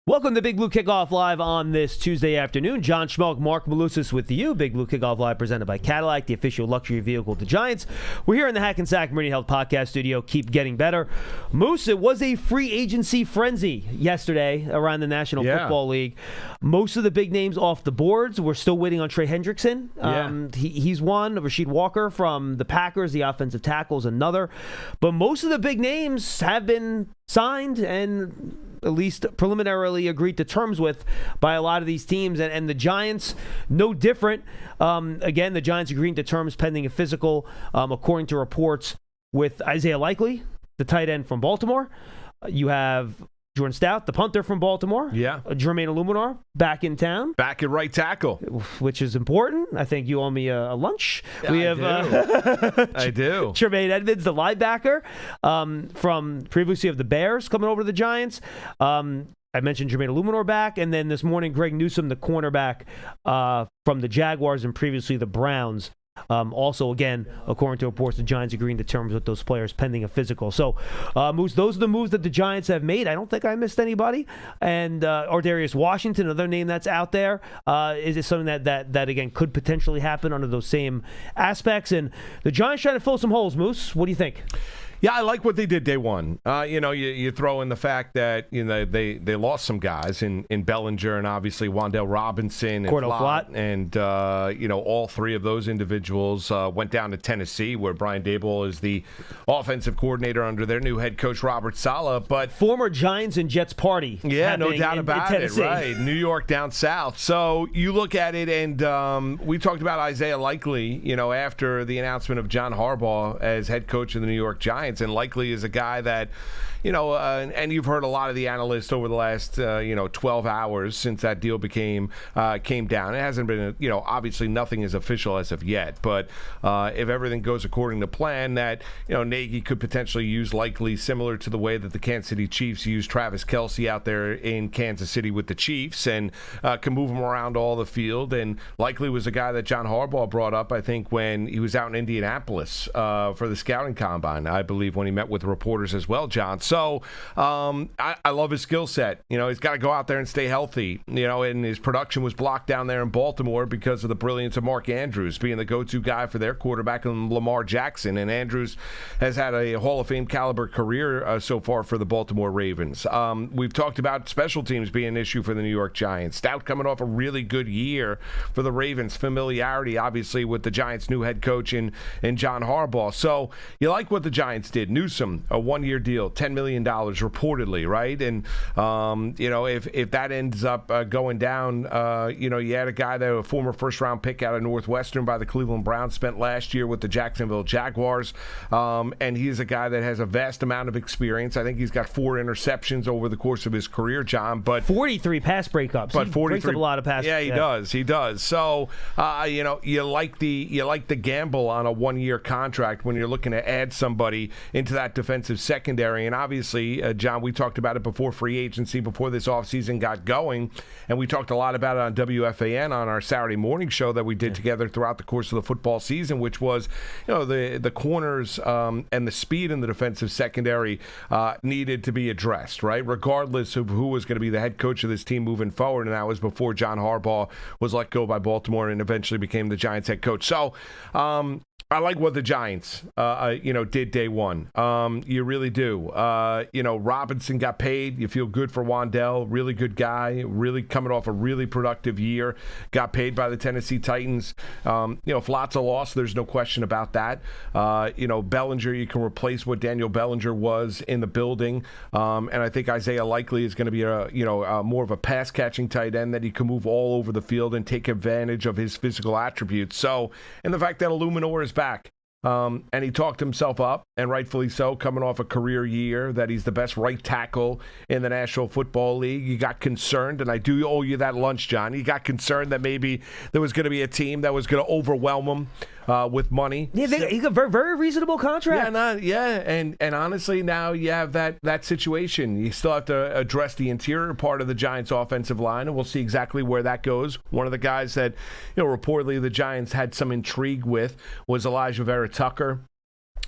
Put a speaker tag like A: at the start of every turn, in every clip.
A: Welcome to Big Blue Kickoff Live on this Tuesday afternoon. John Schmeelk, Marc Malusis with you. Big Blue Kickoff Live presented by Cadillac, the official luxury vehicle of the Giants. We're here in the Hackensack Meridian Health Podcast Studio. Keep getting better. Moose, it was a free agency frenzy yesterday around the National Football League. Most of the big names off the boards. We're still waiting on Trey Hendrickson. He's one. Rasheed Walker from the Packers, the offensive tackle, is another. But most of the big names have been signed and at least preliminarily agreed to terms with by a lot of these teams. And the Giants, no different. Again, the Giants agreeing to terms pending a physical, according to reports, with Isaiah Likely, the tight end from Baltimore. You have Jordan Stout, the punter from Baltimore.
B: Yeah.
A: Jermaine Illuminar, back in town.
B: Back at right tackle.
A: Which is important. I think you owe me a lunch.
B: I do.
A: Tremaine Edmonds, the linebacker from previously of the Bears, coming over to the Giants. I mentioned Jermaine Illuminar back. And then this morning, Greg Newsome, the cornerback from the Jaguars and previously the Browns. Also, again, according to reports, the Giants agreeing to terms with those players pending a physical. So, Moose, those are the moves that the Giants have made. I don't think I missed anybody. And Darius Washington, another name that's out there. Is it something that again could potentially happen under those same aspects? And the Giants trying to fill some holes. Moose, what do you think?
B: Yeah, I like what they did day one. You throw in the fact that they lost some guys in Bellinger and obviously Wandale Robinson and
A: Flott.
B: And all three of those individuals went down to Tennessee, where Brian Daboll is the offensive coordinator under their new head coach Robert Saleh. But
A: former Giants and Jets party.
B: Yeah, no doubt about it. Right, New York down south. So you look at it, and we talked about Isaiah Likely. After the announcement of John Harbaugh as head coach of the New York Giants. And Likely is a guy that, and you've heard a lot of the analysts over the last, 12 hours since that deal came down. It hasn't been, obviously nothing is official as of yet. But if everything goes according to plan, that, Nagy could potentially use Likely similar to the way that the Kansas City Chiefs used Travis Kelce out there in Kansas City with the Chiefs and can move him around all the field. And Likely was a guy that John Harbaugh brought up, I think, when he was out in Indianapolis for the scouting combine, I believe, when he met with reporters as well, John. So I love his skill set. He's got to go out there and stay healthy. And his production was blocked down there in Baltimore because of the brilliance of Mark Andrews being the go-to guy for their quarterback and Lamar Jackson. And Andrews has had a Hall of Fame caliber career so far for the Baltimore Ravens. We've talked about special teams being an issue for the New York Giants. Stout coming off a really good year for the Ravens. Familiarity, obviously, with the Giants' new head coach in John Harbaugh. So you like what the Giants did. Newsome, a one-year deal, $10 million reportedly, right? And, if that ends up going down, you had a guy that a former first-round pick out of Northwestern by the Cleveland Browns spent last year with the Jacksonville Jaguars. And he's a guy that has a vast amount of experience. I think he's got 4 interceptions over the course of his career, John. But
A: 43 pass breakups.
B: But 43,
A: breaks up a lot of passes.
B: Yeah, he does. So, you like the gamble on a one-year contract when you're looking to add somebody into that defensive secondary. And obviously, John, we talked about it before free agency, before this offseason got going, and we talked a lot about it on WFAN on our Saturday morning show that we did together throughout the course of the football season, which was, the corners and the speed in the defensive secondary needed to be addressed, right? Regardless of who was going to be the head coach of this team moving forward, and that was before John Harbaugh was let go by Baltimore and eventually became the Giants head coach. So, I like what the Giants, did day one. You really do. Robinson got paid. You feel good for Wandale. Really good guy. Really coming off a really productive year. Got paid by the Tennessee Titans. Flott's a loss. There's no question about that. Bellinger, you can replace what Daniel Bellinger was in the building. And I think Isaiah Likely is going to be more of a pass-catching tight end that he can move all over the field and take advantage of his physical attributes. So, and the fact that Illuminar is back. And he talked himself up, and rightfully so, coming off a career year that he's the best right tackle in the National Football League. You got concerned, and I do owe you that lunch, John. You got concerned that maybe there was going to be a team that was going to overwhelm him with money.
A: Yeah, he got a very, very reasonable contract.
B: And honestly, now you have that situation. You still have to address the interior part of the Giants' offensive line, and we'll see exactly where that goes. One of the guys that, reportedly the Giants had some intrigue with was Elijah Vera Tucker.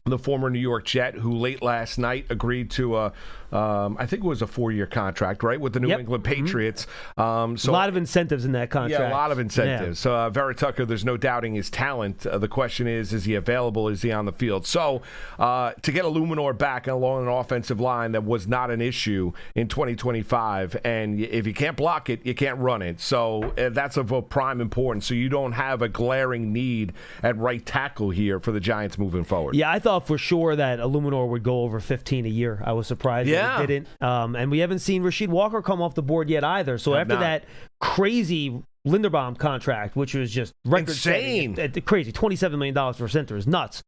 B: the former New York Jet, who late last night agreed to I think it was a 4-year contract, right, with the New England Patriots.
A: So a lot of incentives in that contract.
B: Yeah, a lot of incentives. So Vera Tucker, there's no doubting his talent. The question is he available? Is he on the field? So to get a Luminor back along an offensive line that was not an issue in 2025, and if you can't block it, you can't run it. So that's of a prime importance. So you don't have a glaring need at right tackle here for the Giants moving forward.
A: Yeah, I thought for sure that Illuminor would go over 15 a year. I was surprised that it didn't. And we haven't seen Rasheed Walker come off the board yet either. So after that crazy Linderbaum contract, which was just
B: insane,
A: crazy, $27 million for a center is nuts.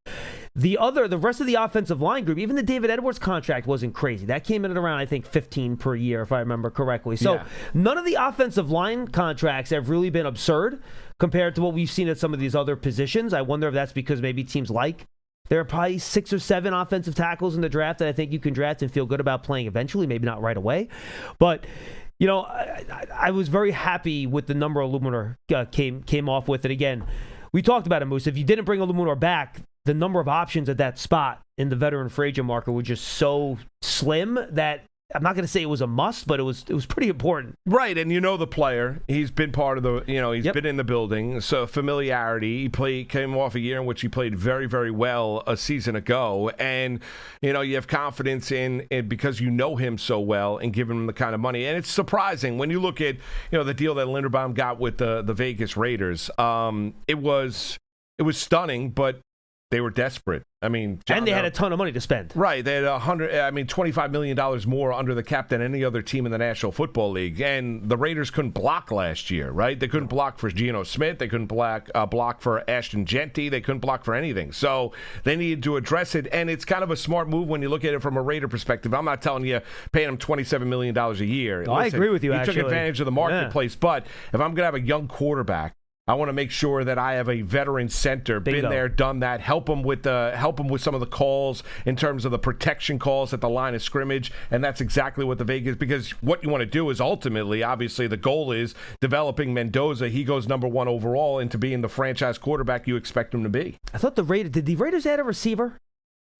A: The rest of the offensive line group, even the David Edwards contract wasn't crazy. That came in at around, I think, 15 per year, if I remember correctly. So none of the offensive line contracts have really been absurd compared to what we've seen at some of these other positions. I wonder if that's because maybe teams there are probably 6 or 7 offensive tackles in the draft that I think you can draft and feel good about playing eventually, maybe not right away. But, I was very happy with the number Illuminor came off with it. Again, we talked about it, Moose. If you didn't bring Illuminor back, the number of options at that spot in the veteran free agent market were just so slim that I'm not going to say it was a must, but it was pretty important.
B: Right, and the player. He's been part of the, he's been in the building. So familiarity. He came off a year in which he played very, very well a season ago. And, you have confidence in because you know him so well and giving him the kind of money. And it's surprising when you look at, the deal that Linderbaum got with the Vegas Raiders. It was stunning, but they were desperate. I mean,
A: and they had a ton of money to spend.
B: Right. They had $25 million more under the cap than any other team in the National Football League. And the Raiders couldn't block last year, right? They couldn't block for Geno Smith. They couldn't block for Ashton Genty. They couldn't block for anything. So they needed to address it. And it's kind of a smart move when you look at it from a Raider perspective. I'm not telling you paying him $27 million a year.
A: No, I agree with you,
B: actually. He took advantage of the marketplace. Yeah. But if I'm going to have a young quarterback, I want to make sure that I have a veteran center, been there, done that, help him with some of the calls in terms of the protection calls at the line of scrimmage, and that's exactly what the Vegas, because what you want to do is ultimately, obviously, the goal is developing Mendoza. He goes number 1 overall into being the franchise quarterback you expect him to be.
A: I thought did the Raiders add a receiver?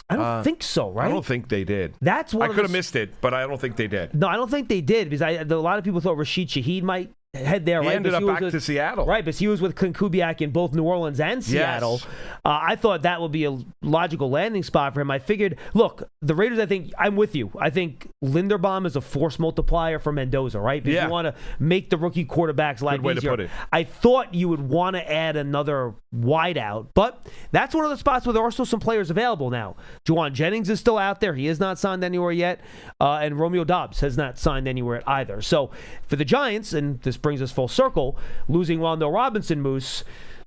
A: I don't think so, right?
B: I don't think they did.
A: That's one.
B: I could have missed it, but I don't think they did.
A: No, I don't think they did because a lot of people thought Rashid Shaheed might head there.
B: He ended up back to Seattle.
A: Right, but he was with Kubiak in both New Orleans and Seattle.
B: Yes.
A: I thought that would be a logical landing spot for him. I figured, look, the Raiders, I'm with you. I think Linderbaum is a force multiplier for Mendoza, right? Because you want to make the rookie quarterback's life easier. Good way to put it. I thought you would want to add another wideout, but that's one of the spots where there are still some players available now. Juwan Jennings is still out there. He is not signed anywhere yet. And Romeo Doubs has not signed anywhere either. So for the Giants, and this brings us full circle, losing Wandale Robinson, Moose,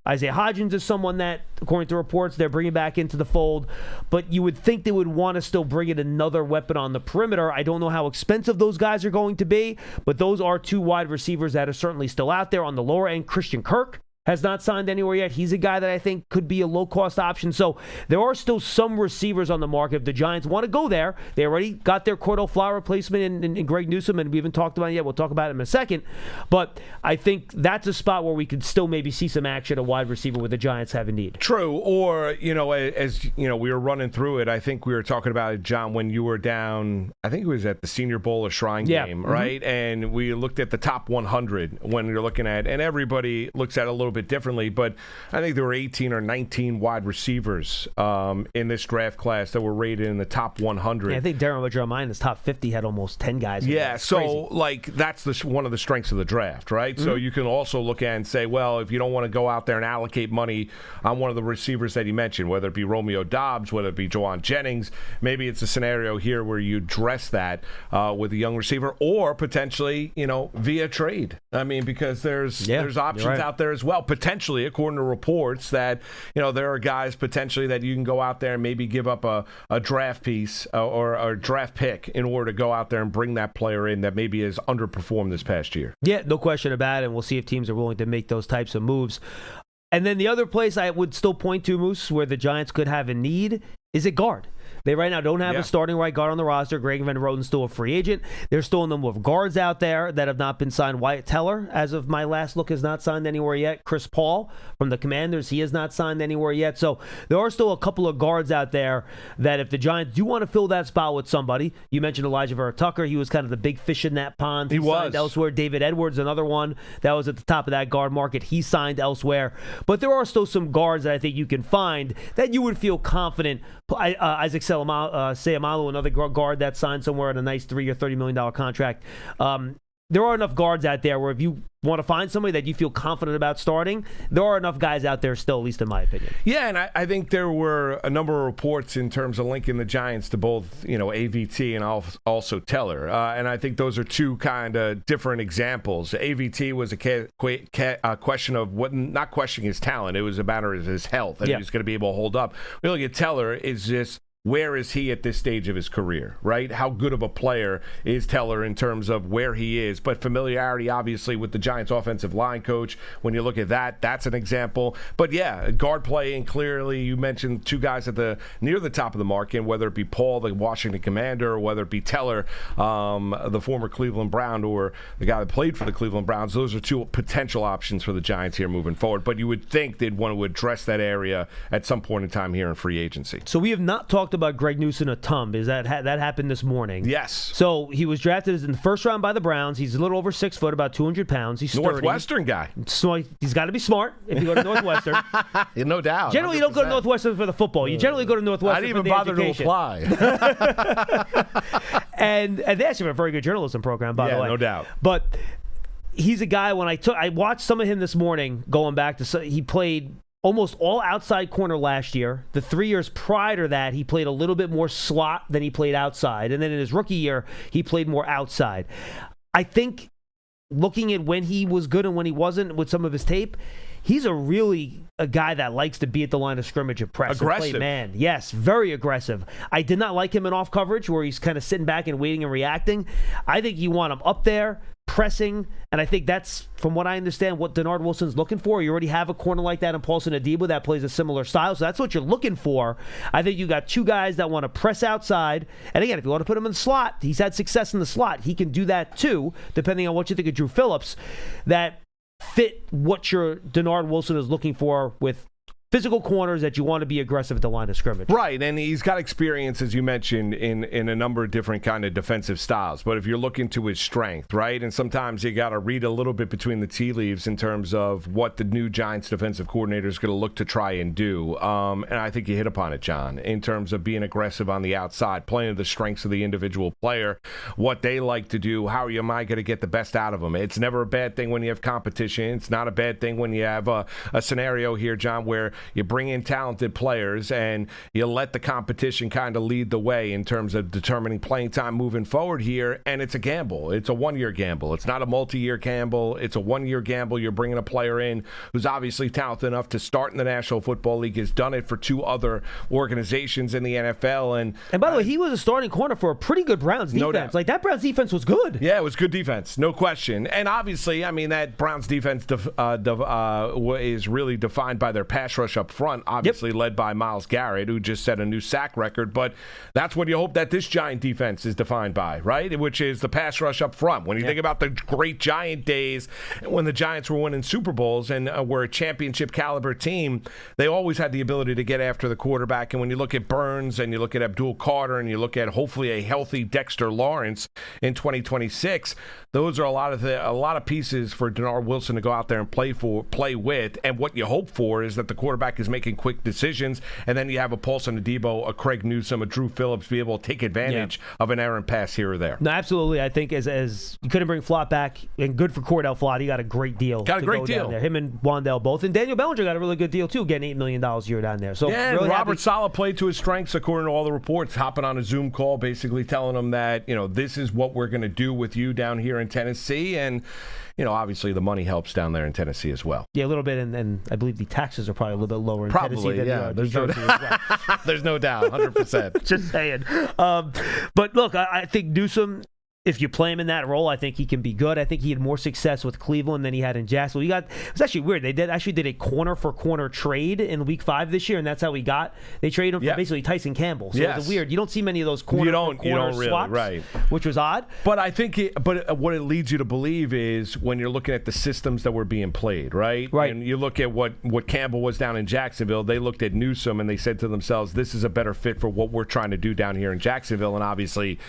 A: Isaiah Hodgins is someone that, according to reports, they're bringing back into the fold. But you would think they would want to still bring in another weapon on the perimeter. I don't know how expensive those guys are going to be, but those are 2 wide receivers that are certainly still out there. On the lower end, Christian Kirk has not signed anywhere yet. He's a guy that I think could be a low-cost option. So there are still some receivers on the market. If the Giants want to go there, they already got their Cordell Flower replacement in Greg Newsome, and we haven't talked about it yet. We'll talk about it in a second. But I think that's a spot where we could still maybe see some action at wide receiver where the Giants have a need.
B: True. Or, as we were running through it, I think we were talking about it, John, when you were down, I think it was at the Senior Bowl or Shrine game, right? And we looked at the top 100 when you're looking at, and everybody looks at it a little bit differently, but I think there were 18 or 19 wide receivers in this draft class that were rated in the top 100.
A: Yeah, I think Darren Woodrow in his top 50 had almost 10 guys.
B: Yeah, so that's one of the strengths of the draft, right? Mm-hmm. So you can also look at and say, well, if you don't want to go out there and allocate money on one of the receivers that he mentioned, whether it be Romeo Doubs, whether it be Juwan Jennings, maybe it's a scenario here where you dress that with a young receiver, or potentially, via trade. I mean, because there's options out there as well. Potentially, according to reports, that there are guys potentially that you can go out there and maybe give up a draft piece or a draft pick in order to go out there and bring that player in that maybe has underperformed this past year.
A: Yeah, no question about it. And we'll see if teams are willing to make those types of moves. And then the other place I would still point to, Moose, where the Giants could have a need is at guard. They right now don't have a starting right guard on the roster. Greg Van Roten's still a free agent. They're still in them with guards out there that have not been signed. Wyatt Teller, as of my last look, has not signed anywhere yet. Chris Paul from the Commanders, he has not signed anywhere yet. So there are still a couple of guards out there that if the Giants do want to fill that spot with somebody, you mentioned Elijah Vera Tucker. He was kind of the big fish in that pond. He signed elsewhere. David Edwards, another one that was at the top of that guard market. He signed elsewhere. But there are still some guards that I think you can find that you would feel confident. Isaac Seumalo, another guard that signed somewhere on a nice 3-year, $30 million contract. There are enough guards out there where if you want to find somebody that you feel confident about starting, there are enough guys out there still, at least in my opinion.
B: Yeah, and I think there were a number of reports in terms of linking the Giants to both, AVT and also Teller. And I think those are two kind of different examples. AVT was a question of not questioning his talent. It was a matter of his health, and he was going to be able to hold up. We look at Teller, is just where is he at this stage of his career, right? How good of a player is Teller in terms of where he is? But familiarity, obviously, with the Giants' offensive line coach, when you look at that, that's an example. But yeah, guard play, and clearly you mentioned two guys at near the top of the market, whether it be Paul, the Washington Commander, or whether it be Teller, the former Cleveland Brown, or the guy that played for the Cleveland Browns. Those are two potential options for the Giants here moving forward. But you would think they'd want to address that area at some point in time here in free agency.
A: So we have not talked about Greg Newsome a ton. Is that happened this morning?
B: Yes.
A: So he was drafted in the first round by the Browns. He's a little over 6 foot, about 200 pounds. He's sturdy.
B: Northwestern guy.
A: So he's got to be smart if you go to Northwestern.
B: No doubt.
A: Generally, 100%. You don't go to Northwestern for the football. You generally go to Northwestern for the education.
B: I didn't even bother to apply.
A: and they actually have a very good journalism program, by the way.
B: Yeah, no doubt.
A: But he's a guy, I watched some of him this morning, going back to, he played almost all outside corner last year. The 3 years prior to that, he played a little bit more slot than he played outside. And then in his rookie year, he played more outside. I think looking at when he was good and when he wasn't with some of his tape, he's a guy that likes to be at the line of scrimmage and press.
B: Aggressive.
A: And play man. Yes, very aggressive. I did not like him in off coverage where he's kind of sitting back and waiting and reacting. I think you want him up there, pressing, and I think that's, from what I understand, what Denard Wilson's looking for. You already have a corner like that in Paulson Adebo that plays a similar style, so that's what you're looking for. I think you got two guys that want to press outside, and again, if you want to put him in the slot, he's had success in the slot. He can do that too, depending on what you think of Drew Phillips, that fit what your Denard Wilson is looking for with physical corners that you want to be aggressive at the line of scrimmage.
B: Right, and he's got experience, as you mentioned, in a number of different kind of defensive styles. But if you're looking to his strength, right, and sometimes you got to read a little bit between the tea leaves in terms of what the new Giants defensive coordinator is going to look to try and do. And I think you hit upon it, John, in terms of being aggressive on the outside, playing to the strengths of the individual player, what they like to do, how am I going to get the best out of them. It's never a bad thing when you have competition. It's not a bad thing when you have a scenario here, John, where you bring in talented players and you let the competition kind of lead the way in terms of determining playing time moving forward here. And it's a gamble. It's a one-year gamble. It's not a multi-year gamble. It's a one-year gamble. You're bringing a player in who's obviously talented enough to start in the National Football League, has done it for two other organizations in the NFL. And
A: by the way, he was a starting corner for a pretty good Browns defense.
B: No doubt.
A: Like, that Browns defense was good.
B: Yeah, it was good defense. No question. And obviously, I mean, that Browns defense is really defined by their pass rush up front. Obviously led by Myles Garrett, who just set a new sack record, but that's what you hope that this Giant defense is defined by, right? Which is the pass rush up front. When you think about the great Giant days, when the Giants were winning Super Bowls and were a championship caliber team, they always had the ability to get after the quarterback. And when you look at Burns and you look at Abdul Carter and you look at hopefully a healthy Dexter Lawrence in 2026, those are a lot of pieces for Denard Wilson to go out there and play with. And what you hope for is that the quarterback is making quick decisions, and then you have a Paulson Adebo, a Craig Newsome, a Drew Phillips be able to take advantage of an errant pass here or there.
A: No, absolutely. I think as you couldn't bring Flott back, and good for Cordell Flott. He got a great deal.
B: Got a great deal.
A: Down there. Him and Wandale both, and Daniel Bellinger got a really good deal too, getting $8 million a year down there. So
B: yeah,
A: really
B: Robert Saleh played to his strengths according to all the reports, hopping on a Zoom call, basically telling him that this is what we're going to do with you down here in Tennessee, and obviously the money helps down there in Tennessee as well.
A: Yeah, a little bit, and I believe the taxes are probably a little bit lower in Tennessee than New Jersey as well.
B: There's no doubt, 100%.
A: Just saying. But look, I think Newsome, if you play him in that role, I think he can be good. I think he had more success with Cleveland than he had in Jacksonville. It was actually weird. They did a corner for corner trade in Week 5 this year, and that's how he got. They traded him for basically Tyson Campbell. So it's weird. You don't see many of those corner for corner swaps,
B: right?
A: Which was odd.
B: But I think, what it leads you to believe is when you're looking at the systems that were being played, right?
A: Right.
B: And you look at what Campbell was down in Jacksonville. They looked at Newsome and they said to themselves, "This is a better fit for what we're trying to do down here in Jacksonville." And obviously,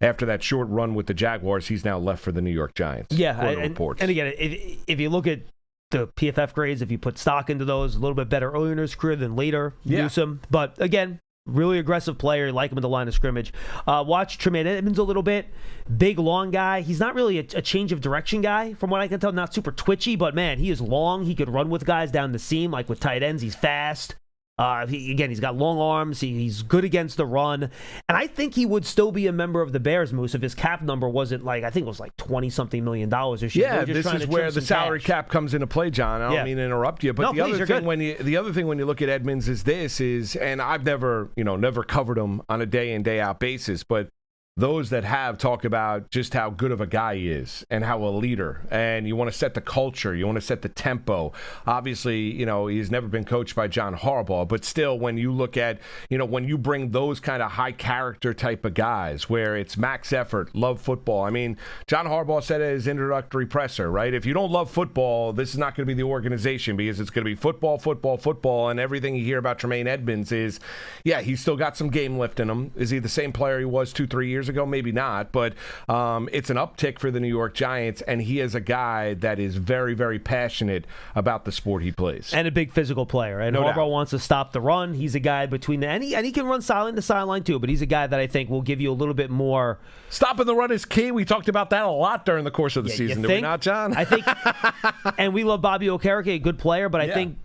B: after that short run with the Jaguars, he's now left for the New York Giants.
A: Yeah, and again, if you look at the PFF grades, if you put stock into those, a little bit better earlier in his career than later. Newsome. But again, really aggressive player. Like him at the line of scrimmage. Watch Tremaine Edmonds a little bit. Big, long guy. He's not really a change of direction guy, from what I can tell. Not super twitchy, but man, he is long. He could run with guys down the seam, like with tight ends. He's fast. He's got long arms. He's good against the run. And I think he would still be a member of the Bears, Moose, if his cap number wasn't I think it was like $20-something million this year.
B: Yeah, this is where the salary cap comes into play, John. I don't mean to interrupt you, but the other thing when you look at Edmonds is and I've never covered him on a day in, day out basis, but those that have talk about just how good of a guy he is and how a leader, and you want to set the culture, you want to set the tempo. Obviously, he's never been coached by John Harbaugh, but still, when you look at, when you bring those kind of high character type of guys where it's max effort, love football. I mean, John Harbaugh said at his introductory presser, right? If you don't love football, this is not going to be the organization, because it's going to be football, football, football, and everything you hear about Tremaine Edmonds is, he's still got some game lift in him. Is he the same player he was 2-3 years ago? Maybe not, but it's an uptick for the New York Giants, and he is a guy that is very, very passionate about the sport he plays.
A: And a big physical player. And Harbaugh wants to stop the run. He's a guy between and he can run sideline to sideline too, but he's a guy that I think will give you a little bit more.
B: Stopping the run is key. We talked about that a lot during the course of the season, did we not, John?
A: I think, and we love Bobby Okereke, a good player, but I think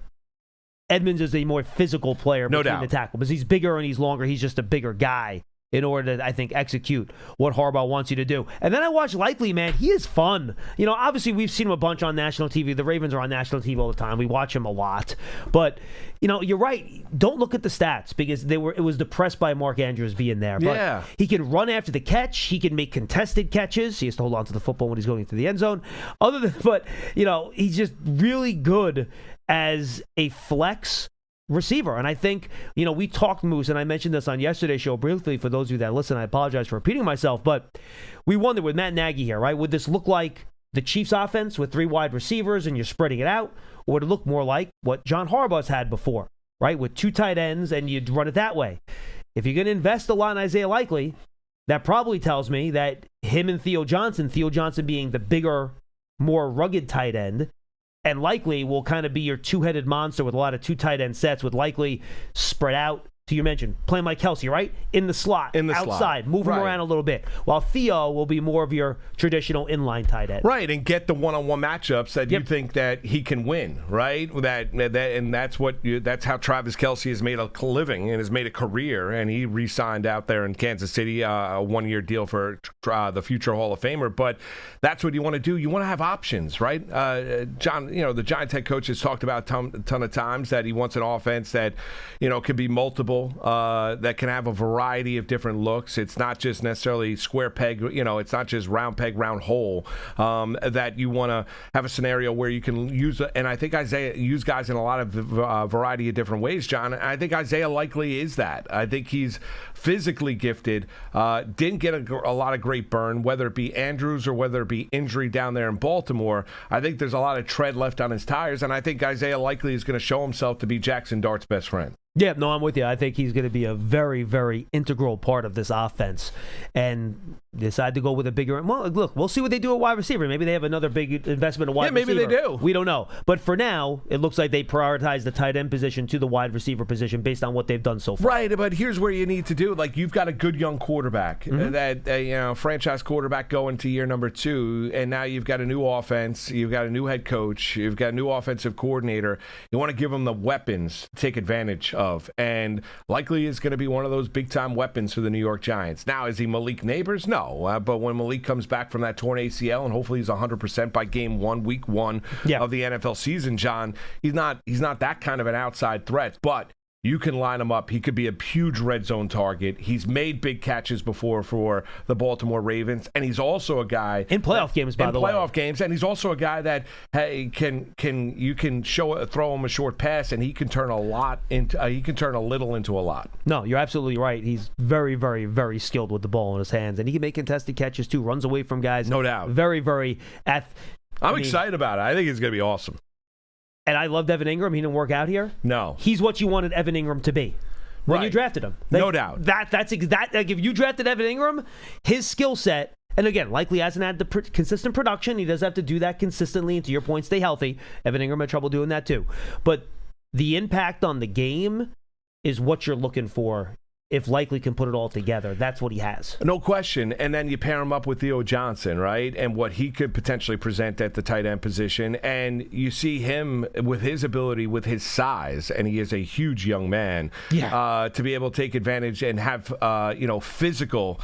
A: Edmonds is a more physical player between the tackle, because he's bigger and he's longer. He's just a bigger guy in order to, I think, execute what Harbaugh wants you to do. And then I watch Likely, man. He is fun. Obviously, we've seen him a bunch on national TV. The Ravens are on national TV all the time. We watch him a lot. But, you're right. Don't look at the stats, because it was depressed by Mark Andrews being there. But he can run after the catch. He can make contested catches. He has to hold on to the football when he's going through the end zone. He's just really good as a flex receiver. And I think, we talked, Moose, and I mentioned this on yesterday's show briefly. For those of you that listen, I apologize for repeating myself, but we wondered with Matt Nagy here, right? Would this look like the Chiefs offense with 3 wide receivers and you're spreading it out? Or would it look more like what John Harbaugh's had before, right? With 2 tight ends and you'd run it that way. If you're going to invest a lot in Isaiah Likely, that probably tells me that him and Theo Johnson being the bigger, more rugged tight end, and Likely will kind of be your 2-headed monster with a lot of 2 tight end sets, with Likely spread out, to you mentioned, playing like Kelsey, right? In the slot, outside, move him around a little bit. While Theo will be more of your traditional inline tight end.
B: Right, and get the one-on-one matchups that you think that he can win, right? That's how Travis Kelsey has made a living and has made a career, and he re-signed out there in Kansas City, a 1-year deal for the future Hall of Famer. But that's what you want to do. You want to have options, right? John, the Giants head coach has talked about a ton of times that he wants an offense that, can be multiple, that can have a variety of different looks. It's not just necessarily square peg, it's not just round peg, round hole, that you want to have a scenario where you can use, and I think Isaiah used guys in a lot of variety of different ways, John. And I think Isaiah Likely is that. I think he's physically gifted, didn't get a lot of great burn, whether it be Andrews or whether it be injury down there in Baltimore. I think there's a lot of tread left on his tires, and I think Isaiah Likely is going to show himself to be Jackson Dart's best friend.
A: Yeah, no, I'm with you. I think he's going to be a very, very integral part of this offense. And decide to go with a bigger... Well, look, we'll see what they do at wide receiver. Maybe they have another big investment in wide receiver.
B: Yeah, maybe they do.
A: We don't know. But for now, it looks like they prioritize the tight end position to the wide receiver position based on what they've done so far.
B: Right, but here's where you need to do. You've got a good young quarterback, that franchise quarterback going to year number 2, and now you've got a new offense, you've got a new head coach, you've got a new offensive coordinator. You want to give them the weapons to take advantage of. And Likely is going to be one of those big-time weapons for the New York Giants. Now, is he Malik Neighbors? No. But when Malik comes back from that torn ACL, and hopefully he's 100% by week 1 of the NFL season, John, he's not that kind of an outside threat. But You can line him up. He could be a huge red zone target. He's made big catches before for the Baltimore Ravens, and he's also a guy
A: in playoff games. By the way,
B: in playoff games, and he's also a guy that you can throw him a short pass, and he can turn a little into a lot.
A: No, you're absolutely right. He's very, very, very skilled with the ball in his hands, and he can make contested catches too. Runs away from guys.
B: No doubt.
A: Very, very.
B: I'm excited about it. I think it's going to be awesome.
A: And I loved Evan Ingram. He didn't work out here.
B: No.
A: He's what you wanted Evan Ingram to be when you drafted him.
B: No doubt.
A: That's like if you drafted Evan Ingram, his skill set, and again, likely hasn't had the consistent production. He does have to do that consistently. And to your point, stay healthy. Evan Ingram had trouble doing that too. But the impact on the game is what you're looking for. If Likely can put it all together, that's what he has.
B: No question. And then you pair him up with Theo Johnson, right? And what he could potentially present at the tight end position. And you see him with his ability, with his size, and he is a huge young man, to be able to take advantage and have, physical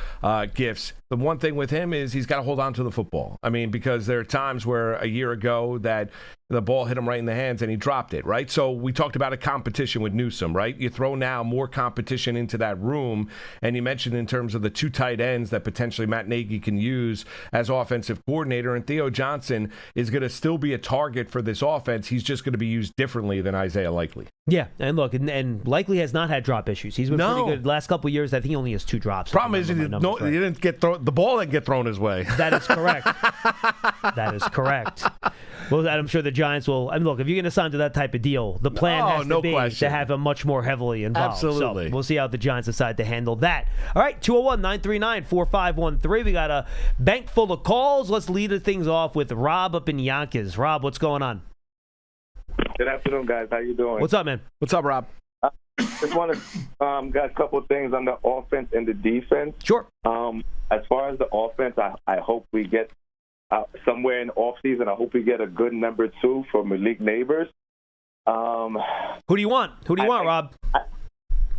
B: gifts. The one thing with him is he's got to hold on to the football. I mean, because there are times where a year ago that the ball hit him right in the hands and he dropped it, right? So we talked about a competition with Newsome, right? You throw now more competition into that room, and you mentioned in terms of the two tight ends that potentially Matt Nagy can use as offensive coordinator, and Theo Johnson is going to still be a target for this offense. He's just going to be used differently than Isaiah Likely.
A: Yeah, and look, and Likely has not had drop issues. He's been pretty good. The last couple of years, I think he only has 2 drops.
B: Problem is, he didn't get the ball didn't get thrown his way.
A: That is correct. That is correct. Well, I'm sure the Giants will. I mean, look, if you're going to sign to that type of deal, the plan has to be to have him much more heavily involved.
B: Absolutely.
A: So we'll see how the Giants decide to handle that. All right, 201-939-4513. We got a bank full of calls. Let's lead things off with Rob up in Yonkers. Rob, what's going on?
C: Good afternoon, guys. How you doing?
A: What's up, man?
B: What's up, Rob?
C: Just want to got a couple of things on the offense and the defense.
A: Sure.
C: As far as the offense, I hope we get somewhere in the offseason, I hope we get a good number 2 for Malik Neighbors.
A: Who do you want? Rob?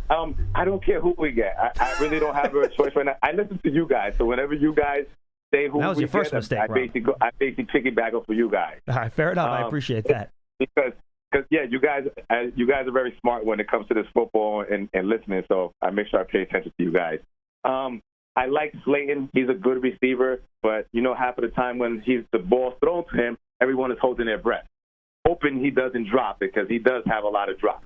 C: I don't care who we get. I really don't have a choice right now. I listen to you guys, so whenever you guys say who
A: that was
C: we
A: your first
C: get,
A: mistake,
C: I basically piggyback off of you guys.
A: All right, fair enough. I appreciate that.
C: Because you guys are very smart when it comes to this football and listening, so I make sure I pay attention to you guys. I like Slayton. He's a good receiver, but half of the time when the ball's thrown to him, everyone is holding their breath, hoping he doesn't drop it because he does have a lot of drops.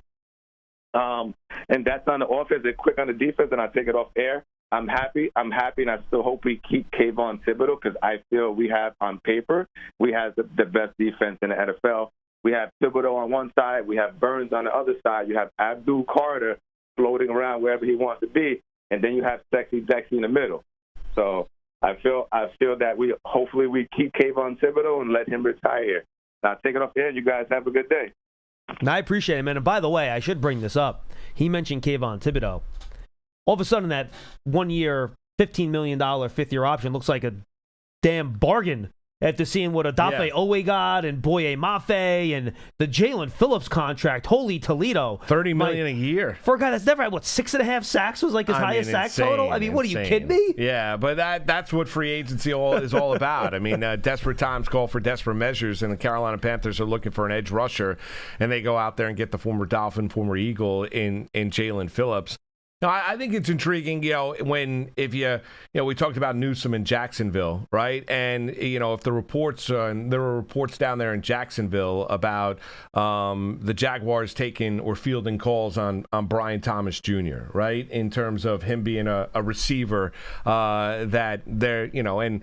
C: And that's on the offense. And quick on the defense, and I take it off air. I'm happy, and I still hope we keep Kayvon Thibodeau because I feel we have, on paper, we have the best defense in the NFL. We have Thibodeau on one side. We have Burns on the other side. You have Abdul Carter floating around wherever he wants to be. And then you have Sexy Dexy in the middle. So I feel that hopefully we keep Kayvon Thibodeau and let him retire here. Now, take it off air. You guys have a good day.
A: I appreciate it, man. And by the way, I should bring this up. He mentioned Kayvon Thibodeau. All of a sudden, that 1-year, $15 million fifth-year option looks like a damn bargain after seeing what Odafe Owe got and Boye Mafe and the Jalen Phillips contract. Holy Toledo.
B: $30 million a year.
A: For a guy that's never had, 6.5 sacks was like his highest sack total? I mean, what, are you kidding me?
B: Yeah, but that's what free agency is all about. I mean, desperate times call for desperate measures, and the Carolina Panthers are looking for an edge rusher, and they go out there and get the former Dolphin, former Eagle in Jalen Phillips. No, I think it's intriguing, we talked about Newsome in Jacksonville, right? And, if the reports, and there were reports down there in Jacksonville about the Jaguars taking or fielding calls on Brian Thomas Jr., right? In terms of him being a receiver that they're, and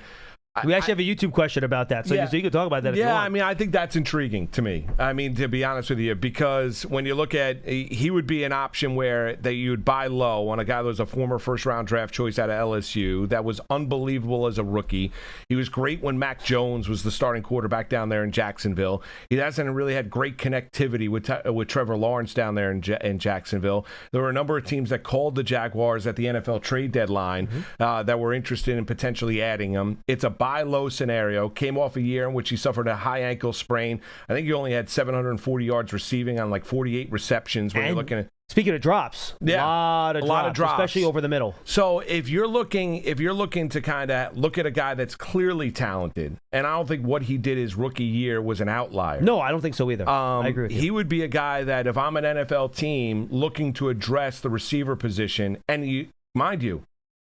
A: we actually have a YouTube question about that, so you can talk about that if you want.
B: I mean, I think that's intriguing to me. I mean, to be honest with you, because when you look at, he would be an option where you would buy low on a guy that was a former first-round draft choice out of LSU that was unbelievable as a rookie. He was great when Mac Jones was the starting quarterback down there in Jacksonville. He hasn't really had great connectivity with Trevor Lawrence down there in Jacksonville. There were a number of teams that called the Jaguars at the NFL trade deadline that were interested in potentially adding him. It's a buy low scenario. Came off a year in which he suffered a high ankle sprain. I think he only had 740 yards receiving on like 48 receptions. When you're looking at.
A: Speaking of drops, a lot of drops, especially over the middle.
B: So if you're looking to kind of look at a guy that's clearly talented, and I don't think what he did his rookie year was an outlier.
A: No, I don't think so either. I agree with you.
B: He would be a guy that if I'm an NFL team looking to address the receiver position, and mind you,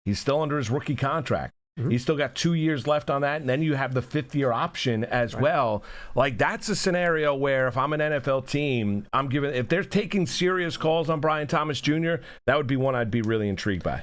B: he's still under his rookie contract. Mm-hmm. He's still got 2 years left on that, and then you have the fifth-year option as well. Like, that's a scenario where if I'm an NFL team, if they're taking serious calls on Brian Thomas Jr., that would be one I'd be really intrigued by.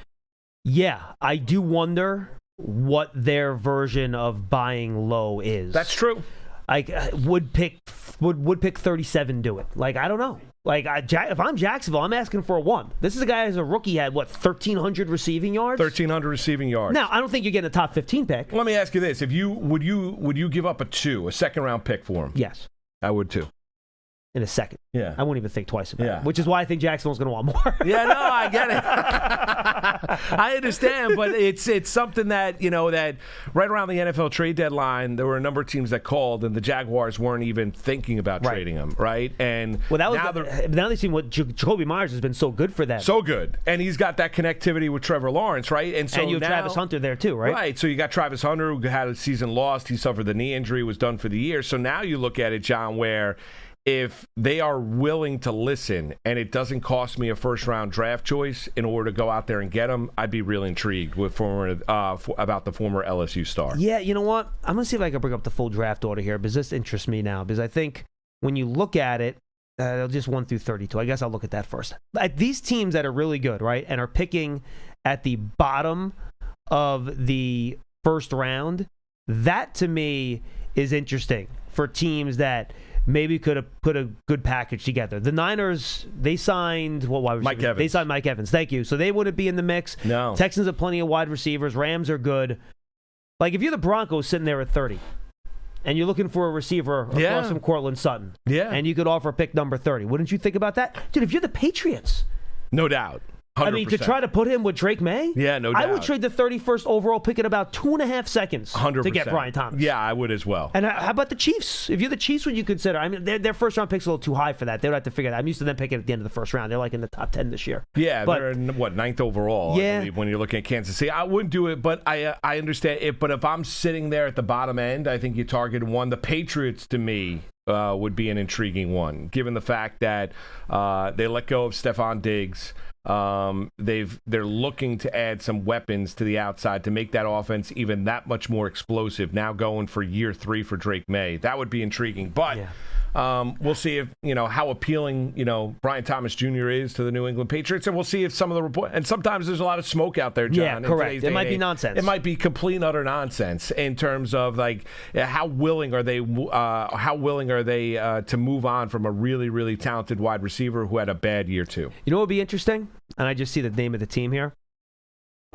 A: Yeah, I do wonder what their version of buying low is.
B: That's true.
A: Like, would pick 37 do it? Like, I don't know. Like, if I'm Jacksonville, I'm asking for a 1. This is a guy as a rookie had, 1,300 receiving yards?
B: 1,300 receiving yards.
A: Now, I don't think you're getting a top 15 pick.
B: Let me ask you this. Would you give up a second-round pick for him?
A: Yes.
B: I would, too.
A: In a second.
B: Yeah.
A: I won't even think twice about it, which is why I think Jacksonville's going to want more.
B: Yeah, no, I get it. I understand, but it's something that, that right around the NFL trade deadline, there were a number of teams that called, and the Jaguars weren't even thinking about trading him, right? And
A: now they've seen what Jacoby Myers has been so good for them.
B: So good. And he's got that connectivity with Trevor Lawrence, right? And
A: you have Travis Hunter there, too, right?
B: Right. So you got Travis Hunter, who had a season lost. He suffered the knee injury, was done for the year. So now you look at it, John, where if they are willing to listen and it doesn't cost me a first-round draft choice in order to go out there and get him, I'd be real intrigued with about the former LSU star.
A: Yeah, you know what? I'm going to see if I can bring up the full draft order here because this interests me now because I think when you look at it, just 1 through 32. I guess I'll look at that first. Like these teams that are really good, right, and are picking at the bottom of the first round, that to me is interesting for teams that maybe could have put a good package together. The Niners, they signed
B: Mike Evans.
A: They signed Mike Evans. Thank you. So they wouldn't be in the mix.
B: No.
A: Texans have plenty of wide receivers. Rams are good. Like if you're the Broncos sitting there at 30 and you're looking for a receiver across from Cortland Sutton, and you could offer pick number 30, wouldn't you think about that? Dude, if you're the Patriots.
B: No doubt. 100%.
A: I mean, to try to put him with Drake May?
B: Yeah, no doubt.
A: I would trade the 31st overall pick in about 2.5 seconds
B: 100%.
A: to get Brian Thomas.
B: Yeah, I would as well.
A: And how about the Chiefs? If you're the Chiefs, would you consider? I mean, their first-round pick's a little too high for that. They would have to figure that. I'm used to them picking at the end of the first round. They're like in the top 10 this year.
B: Yeah, they're in, 9th overall, I believe, when you're looking at Kansas City. I wouldn't do it, but I understand it. But if I'm sitting there at the bottom end, I think you target one. The Patriots, to me, would be an intriguing one, given the fact that they let go of Stephon Diggs. They're looking to add some weapons to the outside to make that offense even that much more explosive. Now going for year 3 for Drake May, that would be intriguing. But we'll see if how appealing Brian Thomas Jr. is to the New England Patriots, and we'll see if some of the report. And sometimes there's a lot of smoke out there, John.
A: Yeah, correct. It might be nonsense.
B: It might be complete and utter nonsense in terms of how willing are they to move on from a really, really talented wide receiver who had a bad year too.
A: You know what would be interesting? And I just see the name of the team here.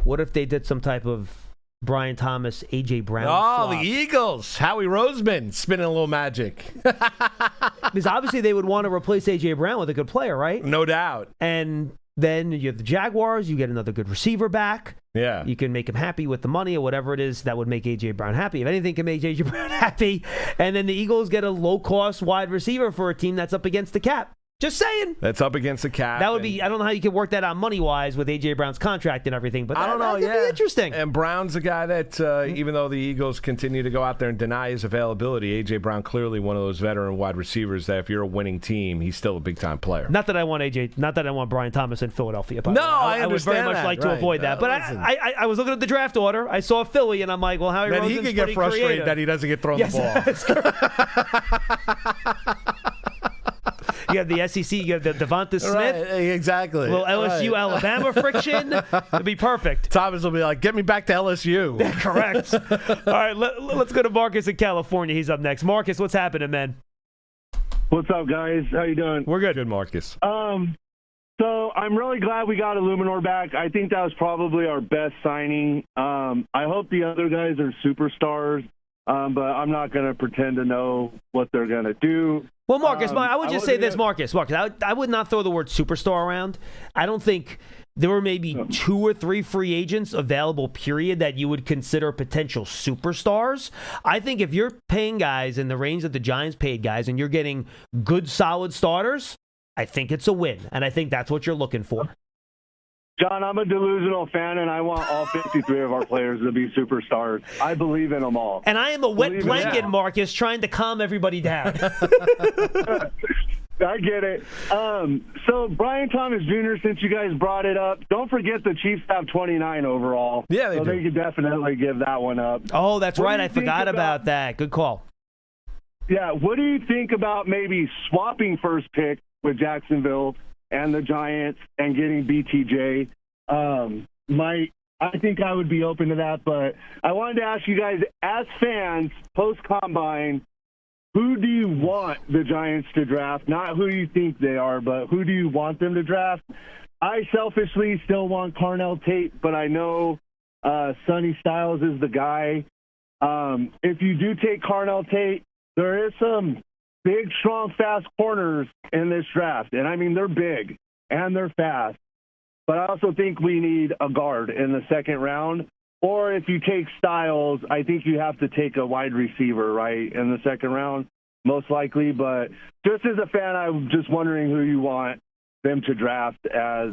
A: What if they did some type of Brian Thomas, A.J. Brown swap?
B: The Eagles. Howie Roseman spinning a little magic.
A: Because obviously they would want to replace A.J. Brown with a good player, right?
B: No doubt.
A: And then you have the Jaguars. You get another good receiver back.
B: Yeah.
A: You can make him happy with the money or whatever it is that would make A.J. Brown happy. If anything can make A.J. Brown happy. And then the Eagles get a low-cost wide receiver for a team that's up against the cap. Just saying.
B: That's up against the cap.
A: That would be. I don't know how you can work that out money-wise with A.J. Brown's contract and everything, but
B: I don't know.
A: That could be interesting.
B: And Brown's a guy that, even though the Eagles continue to go out there and deny his availability, A.J. Brown clearly one of those veteran wide receivers that if you're a winning team, he's still a big-time player.
A: Not that I want Brian Thomas in Philadelphia.
B: No, I
A: would very much like to avoid that. But I was looking at the draft order. I saw Philly, and I'm like, well, Howie Roseman's
B: he could get frustrated
A: creative.
B: that he doesn't get thrown the ball.
A: You have the SEC, you have the Devonta Smith.
B: Right, exactly.
A: A little LSU, Alabama friction. It'd be perfect.
B: Thomas will be like, get me back to LSU.
A: Correct. All right, let's go to Marcus in California. He's up next. Marcus, what's happening, man?
D: What's up, guys? How you doing?
A: We're good.
B: Good, Marcus.
D: So I'm really glad we got Illuminor back. I think that was probably our best signing. I hope the other guys are superstars, but I'm not going to pretend to know what they're going to do.
A: Well, Marcus, I would just say this, Marcus. I would not throw the word superstar around. I don't think there were maybe 2 or 3 free agents available, period, that you would consider potential superstars. I think if you're paying guys in the range that the Giants paid guys and you're getting good, solid starters, I think it's a win. And I think that's what you're looking for.
D: John, I'm a delusional fan, and I want all 53 of our players to be superstars. I believe in them all.
A: And I am a wet blanket, Marcus, trying to calm everybody down.
D: I get it. So Brian Thomas Jr., since you guys brought it up, don't forget the Chiefs have 29 overall.
B: Yeah, they do.
D: They could definitely give that one up.
A: Oh, that's right. I forgot about that. Good call.
D: Yeah, what do you think about maybe swapping first pick with Jacksonville and the Giants and getting BTJ? I think I would be open to that, but I wanted to ask you guys, as fans, post-combine, who do you want the Giants to draft? Not who you think they are, but who do you want them to draft? I selfishly still want Carnell Tate, but I know Sonny Styles is the guy. If you do take Carnell Tate, there is some big, strong, fast corners in this draft. And, I mean, they're big and they're fast. But I also think we need a guard in the second round. Or if you take Styles, I think you have to take a wide receiver, right, in the second round, most likely. But just as a fan, I'm just wondering who you want them to draft as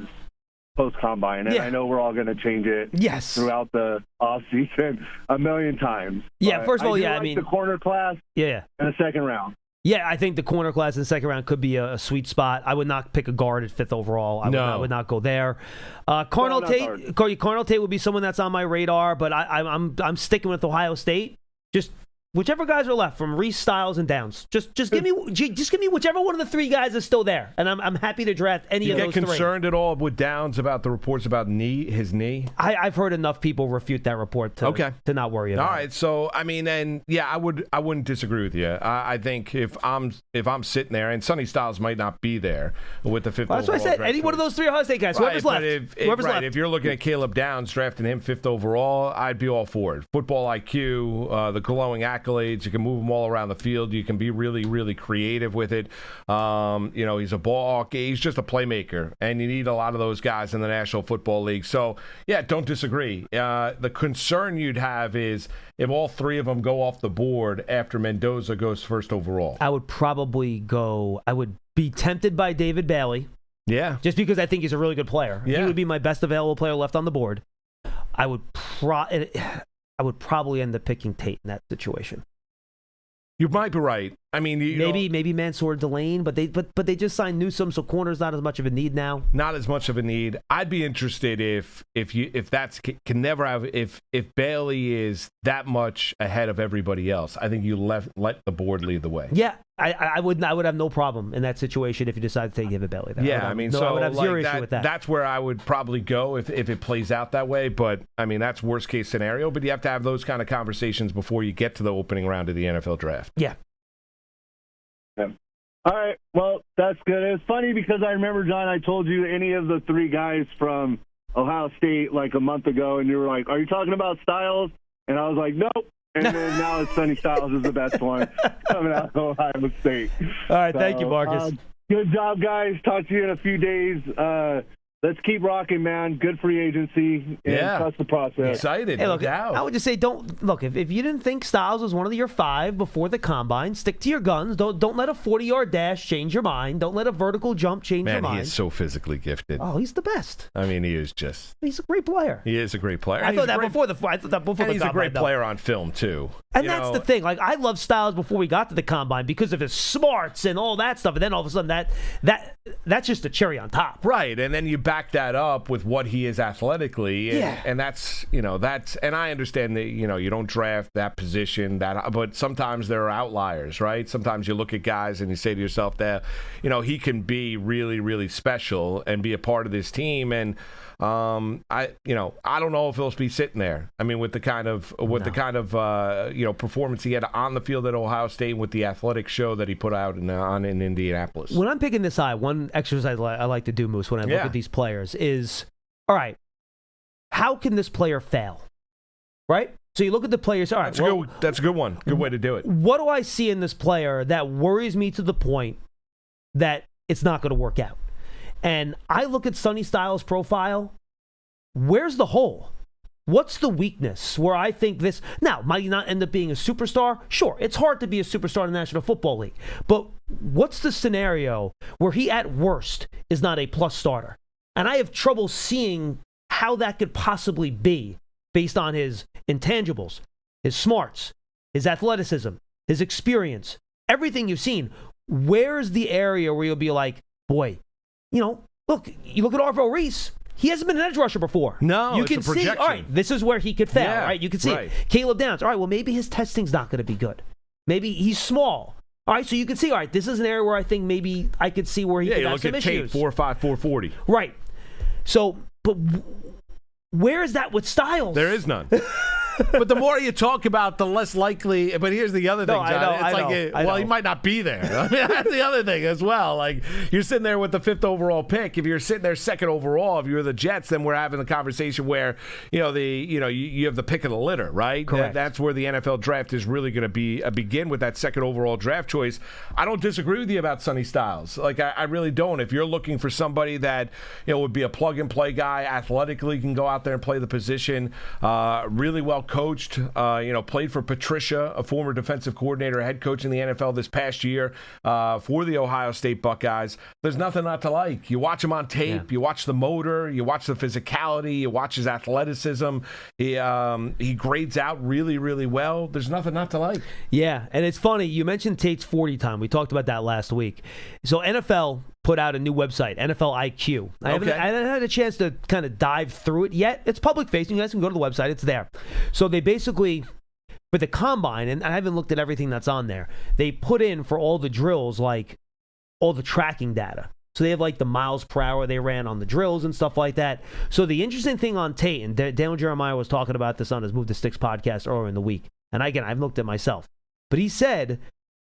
D: post-combine. And I know we're all going to change it throughout the offseason a million times.
A: Yeah,
D: but
A: first of all,
D: I mean, the corner class in the second round.
A: Yeah, I think the corner class in the second round could be a sweet spot. I would not pick a guard at 5th overall. I would not go there. Carnell Tate would be someone that's on my radar, but I'm sticking with Ohio State. Just whichever guys are left from Reese, Styles, and Downs. Just give me whichever one of the 3 guys is still there, and I'm happy to draft any of those 3.
B: You get concerned at all with Downs about the reports about his knee?
A: I've heard enough people refute that report to not worry about it.
B: All right, so I mean, and I wouldn't disagree with you. I think if I'm sitting there, and Sonny Styles might not be there with the 5th overall.
A: That's what I said. Any one of those 3 Ohio State guys, whoever's left.
B: If you're looking at Caleb Downs, drafting him 5th overall, I'd be all for it. Football IQ, the glowing accolades. You can move them all around the field. You can be really, really creative with it. He's a ball hawk. He's just a playmaker, and you need a lot of those guys in the National Football League. So, don't disagree. The concern you'd have is if all 3 of them go off the board after Mendoza goes 1st overall.
A: I would be tempted by David Bailey.
B: Yeah.
A: Just because I think he's a really good player.
B: Yeah.
A: He would be my best available player left on the board. I would probably end up picking Tate in that situation.
B: You might be right. I mean,
A: maybe Mansour Delane, but they just signed Newsome, so corner's not as much of a need now.
B: Not as much of a need. I'd be interested if Bailey is that much ahead of everybody else. I think you let the board lead the way.
A: Yeah, I would have no problem in that situation if you decide to take David Bailey.
B: Yeah,
A: I would have zero issue with that.
B: That's where I would probably go if it plays out that way. But I mean, that's worst case scenario. But you have to have those kind of conversations before you get to the opening round of the NFL draft.
A: Yeah.
D: All right, well, that's good. It's funny because I remember, John, I told you any of the 3 guys from Ohio State like a month ago, and you were like, are you talking about Styles? And I was like, nope. And then now it's Sonny Styles is the best one coming out of Ohio State.
A: All right, thank you, Marcus.
D: Good job, guys. Talk to you in a few days. Let's keep rocking, man. Good free agency and trust the process.
B: Excited.
A: Hey, look,
B: no doubt.
A: I would just say if you didn't think Styles was one of your 5 before the combine, stick to your guns. Don't let a 40-yard dash change your mind. Don't let a vertical jump change your mind.
B: Man, he is so physically gifted.
A: Oh, he's the best.
B: I mean, he's a
A: great player.
B: He is a great player.
A: I thought that before the combine.
B: He's a great player on film too.
A: And that's the thing. Like, I loved Styles before we got to the combine because of his smarts and all that stuff. And then all of a sudden that's just a cherry on top.
B: Right. And then you back that up with what he is athletically. And that's and I understand that, you don't draft that position, but sometimes there are outliers, right? Sometimes you look at guys and you say to yourself that, he can be really, really special and be a part of this team. And I don't know if he'll be sitting there. I mean, with the kind of performance he had on the field at Ohio State, with the athletic show that he put out in Indianapolis.
A: When I'm picking this high, one exercise I like to do, Moose, when I look at these players is, all right, how can this player fail? Right? So you look at the players. All right,
B: that's a good one. Good way to do it.
A: What do I see in this player that worries me to the point that it's not going to work out? And I look at Sonny Styles' profile. Where's the hole? What's the weakness where I think this now might he not end up being a superstar? Sure, it's hard to be a superstar in the National Football League. But what's the scenario where he at worst is not a plus starter? And I have trouble seeing how that could possibly be based on his intangibles, his smarts, his athleticism, his experience, everything you've seen. Where's the area where you'll be like, boy, look, you look at Arvo Reese. He hasn't been an edge rusher before.
B: No,
A: you
B: it's
A: can
B: a projection.
A: see, all right, this is where he could fail,
B: Yeah,
A: right? You can see
B: right.
A: it. Caleb Downs, all right, well, maybe his testing's not going to be good. Maybe he's small. All right, so you can see, all right, this is an area where I think maybe I could see where he could have some issues.
B: Yeah, you look at Tate, 4'5", 440.
A: Right. So, but where is that with Styles?
B: There is none. But the more you talk about, the less likely. But here's the other thing, John.
A: I know.
B: He might not be there. I mean, that's the other thing as well. Like, you're sitting there with the 5th overall pick. If you're sitting there 2nd overall, if you're the Jets, then we're having the conversation where you have the pick of the litter, right?
A: Correct.
B: That's where the NFL draft is really going to be begin with that 2nd overall draft choice. I don't disagree with you about Sonny Styles. Like, I really don't. If you're looking for somebody that would be a plug and play guy, athletically can go out there and play the position, really well coached, played for Patricia, a former defensive coordinator, head coach in the NFL this past year for the Ohio State Buckeyes. There's nothing not to like. You watch him on tape, you watch the motor, you watch the physicality, you watch his athleticism. He grades out really, really well. There's nothing not to like.
A: Yeah, and it's funny. You mentioned Tate's 40 time. We talked about that last week. So NFL put out a new website, NFL IQ. I haven't had a chance to kind of dive through it yet. It's public facing. You guys can go to the website. It's there. So they basically, for the combine, and I haven't looked at everything that's on there, they put in for all the drills, like all the tracking data. So they have like the miles per hour they ran on the drills and stuff like that. So the interesting thing on Tate, and Daniel Jeremiah was talking about this on his Move the Sticks podcast earlier in the week, and again, I've looked at myself, but he said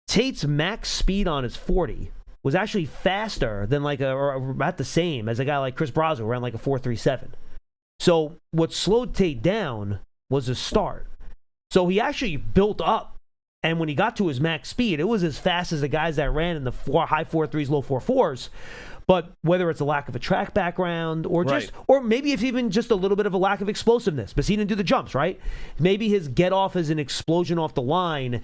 A: Tate's max speed on his 40 was actually faster than or about the same as a guy like Chris Brazzo, who ran like a 4.37. So what slowed Tate down was his start. So he actually built up, and when he got to his max speed, it was as fast as the guys that ran in the high 4.3s, low 4.4s. But whether it's a lack of a track background or or maybe it's even just a little bit of a lack of explosiveness, because he didn't do the jumps, right? Maybe his get off as an explosion off the line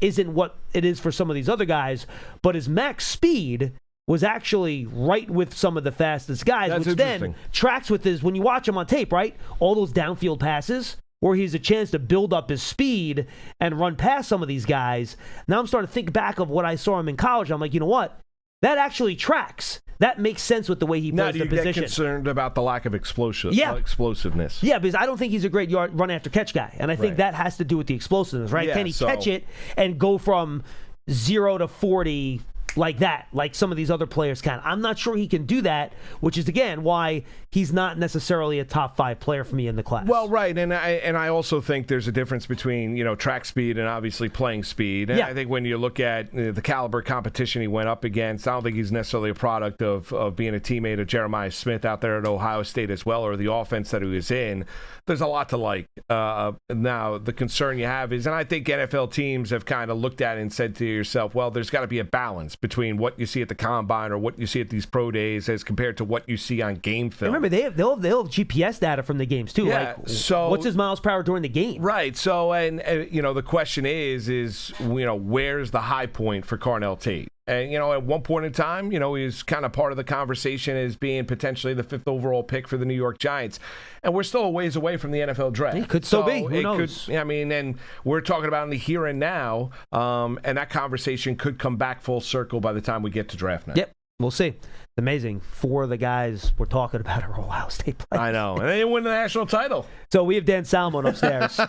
A: isn't what it is for some of these other guys, but his max speed was actually right with some of the fastest guys,
B: That's
A: which then tracks with his, when you watch him on tape, right? All those downfield passes where he has a chance to build up his speed and run past some of these guys. Now I'm starting to think back of what I saw him in college. I'm like, you know what? That actually tracks. That makes sense with the way he plays the position. Now, do you get
B: concerned about the lack of explosiveness?
A: Yeah, because I don't think he's a great run after catch guy. And I think that has to do with the explosiveness, right?
B: Yeah,
A: Can he catch it and go from 0 to 40 like that, like some of these other players can? I'm not sure he can do that, which is, again, why he's not necessarily a top 5 player for me in the class.
B: Well, right, and I also think there's a difference between track speed and obviously playing speed. And I think when you look at the caliber of competition he went up against, I don't think he's necessarily a product of being a teammate of Jeremiah Smith out there at Ohio State as well, or the offense that he was in. There's a lot to like. Now, the concern you have is, and I think NFL teams have kind of looked at it and said to yourself, well, there's got to be a balance between what you see at the combine or what you see at these pro days as compared to what you see on game film.
A: Remember, they'll have GPS data from the games too.
B: Yeah, so
A: what's his miles per hour during the game?
B: Right. So, and the question is where's the high point for Carnell Tate? And, at one point in time, he was kind of part of the conversation as being potentially the 5th overall pick for the New York Giants. And we're still a ways away from the NFL draft.
A: It could still be. Who knows?
B: And we're talking about in the here and now, and that conversation could come back full circle by the time we get to draft night.
A: Yep. We'll see. It's amazing. 4 of the guys we're talking about are Ohio State players.
B: I know. And they didn't win the national title.
A: So we have Dan Salmon upstairs.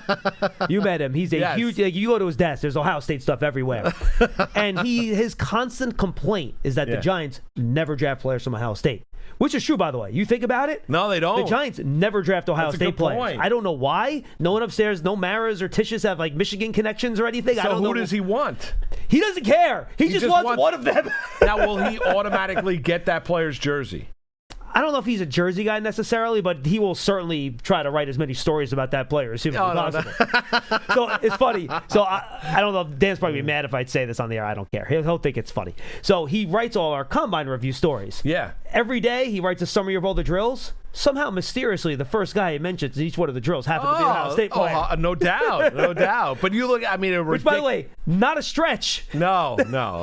A: You met him. He's a huge, you go to his desk, there's Ohio State stuff everywhere. And his constant complaint is that the Giants never draft players from Ohio State. Which is true, by the way. You think about it?
B: No, they don't.
A: The Giants never draft Ohio State players. Point. I don't know why. No one upstairs, no Maras or Tishas have Michigan connections or anything.
B: So
A: I don't know.
B: Who does he want?
A: He doesn't care. He just wants one of them.
B: Now, will he automatically get that player's jersey?
A: I don't know if he's a Jersey guy necessarily, but he will certainly try to write as many stories about that player as humanly possible. So it's funny. So I don't know. Dan's probably be mad if I'd say this on the air. I don't care. He'll think it's funny. So he writes all our combine review stories.
B: Yeah.
A: Every day he writes a summary of all the drills. Somehow, mysteriously, the first guy he mentions in each one of the drills happened to be an Ohio State player.
B: No doubt. No doubt. But you look, I mean,
A: which, by the way, not a stretch.
B: No.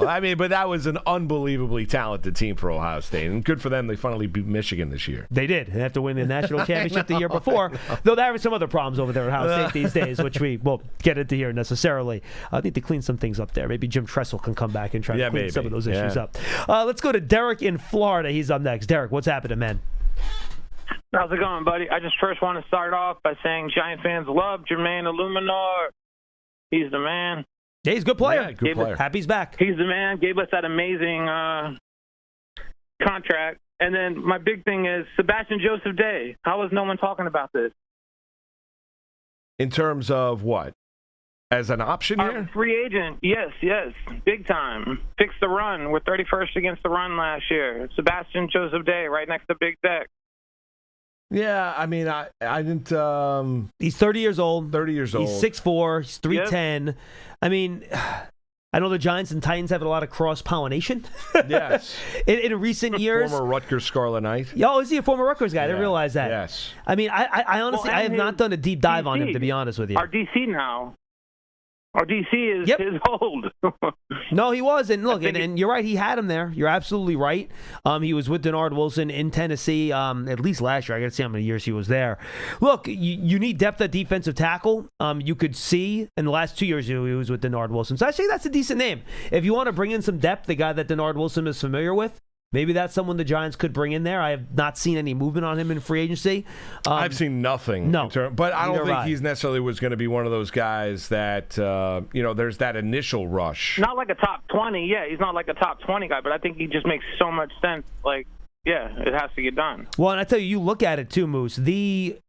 B: I mean, but that was an unbelievably talented team for Ohio State. And good for them. They finally beat Michigan this year.
A: They did. They have to win the national championship the year before. Though they're having some other problems over there at Ohio State these days, which we won't get into here necessarily. I need to clean some things up there. Maybe Jim Tressel can come back and try to clean some of those issues up. Let's go to Derek in Florida. He's up next. Derek, what's happening, man?
E: How's it going, buddy? I just first want to start off by saying Giant fans love Jermaine Illuminor. He's the man.
A: Yeah, he's a good player.
B: Yeah, good player.
A: Happy he's back.
E: He's the man. Gave us that amazing contract. And then my big thing is Sebastian Joseph Day. How is no one talking about this?
B: In terms of what? As an option here?
E: Free agent. Yes. Big time. Fixed the run. We're 31st against the run last year. Sebastian Joseph Day right next to Big Deck.
B: Yeah, I mean, I didn't.
A: He's 30 years old.
B: 30 years old.
A: He's 6'4". He's 310. Yep. I mean, I know the Giants and Titans have a lot of cross-pollination.
B: Yes.
A: in recent years.
B: Former Rutgers Scarlet Knight.
A: Oh, is he a former Rutgers guy? I didn't realize that.
B: Yes.
A: I mean, I honestly, I have not done a deep dive on him, to be honest with you.
E: Our DC now. Our DC is his old.
A: No, he was. And look, and you're right. He had him there. You're absolutely right. He was with Denard Wilson in Tennessee at least last year. I got to see how many years he was there. Look, you need depth at defensive tackle. You could see in the last 2 years he was with Denard Wilson. So I say that's a decent name. If you want to bring in some depth, the guy that Denard Wilson is familiar with, maybe that's someone the Giants could bring in there. I have not seen any movement on him in free agency.
B: I've seen nothing.
A: No.
B: But I don't think he's necessarily was going to be one of those guys that, there's that initial rush.
E: Not like a top 20. Yeah, he's not like a top 20 guy, but I think he just makes so much sense. Like, yeah, it has to get done.
A: Well, and I tell you look at it too, Moose. The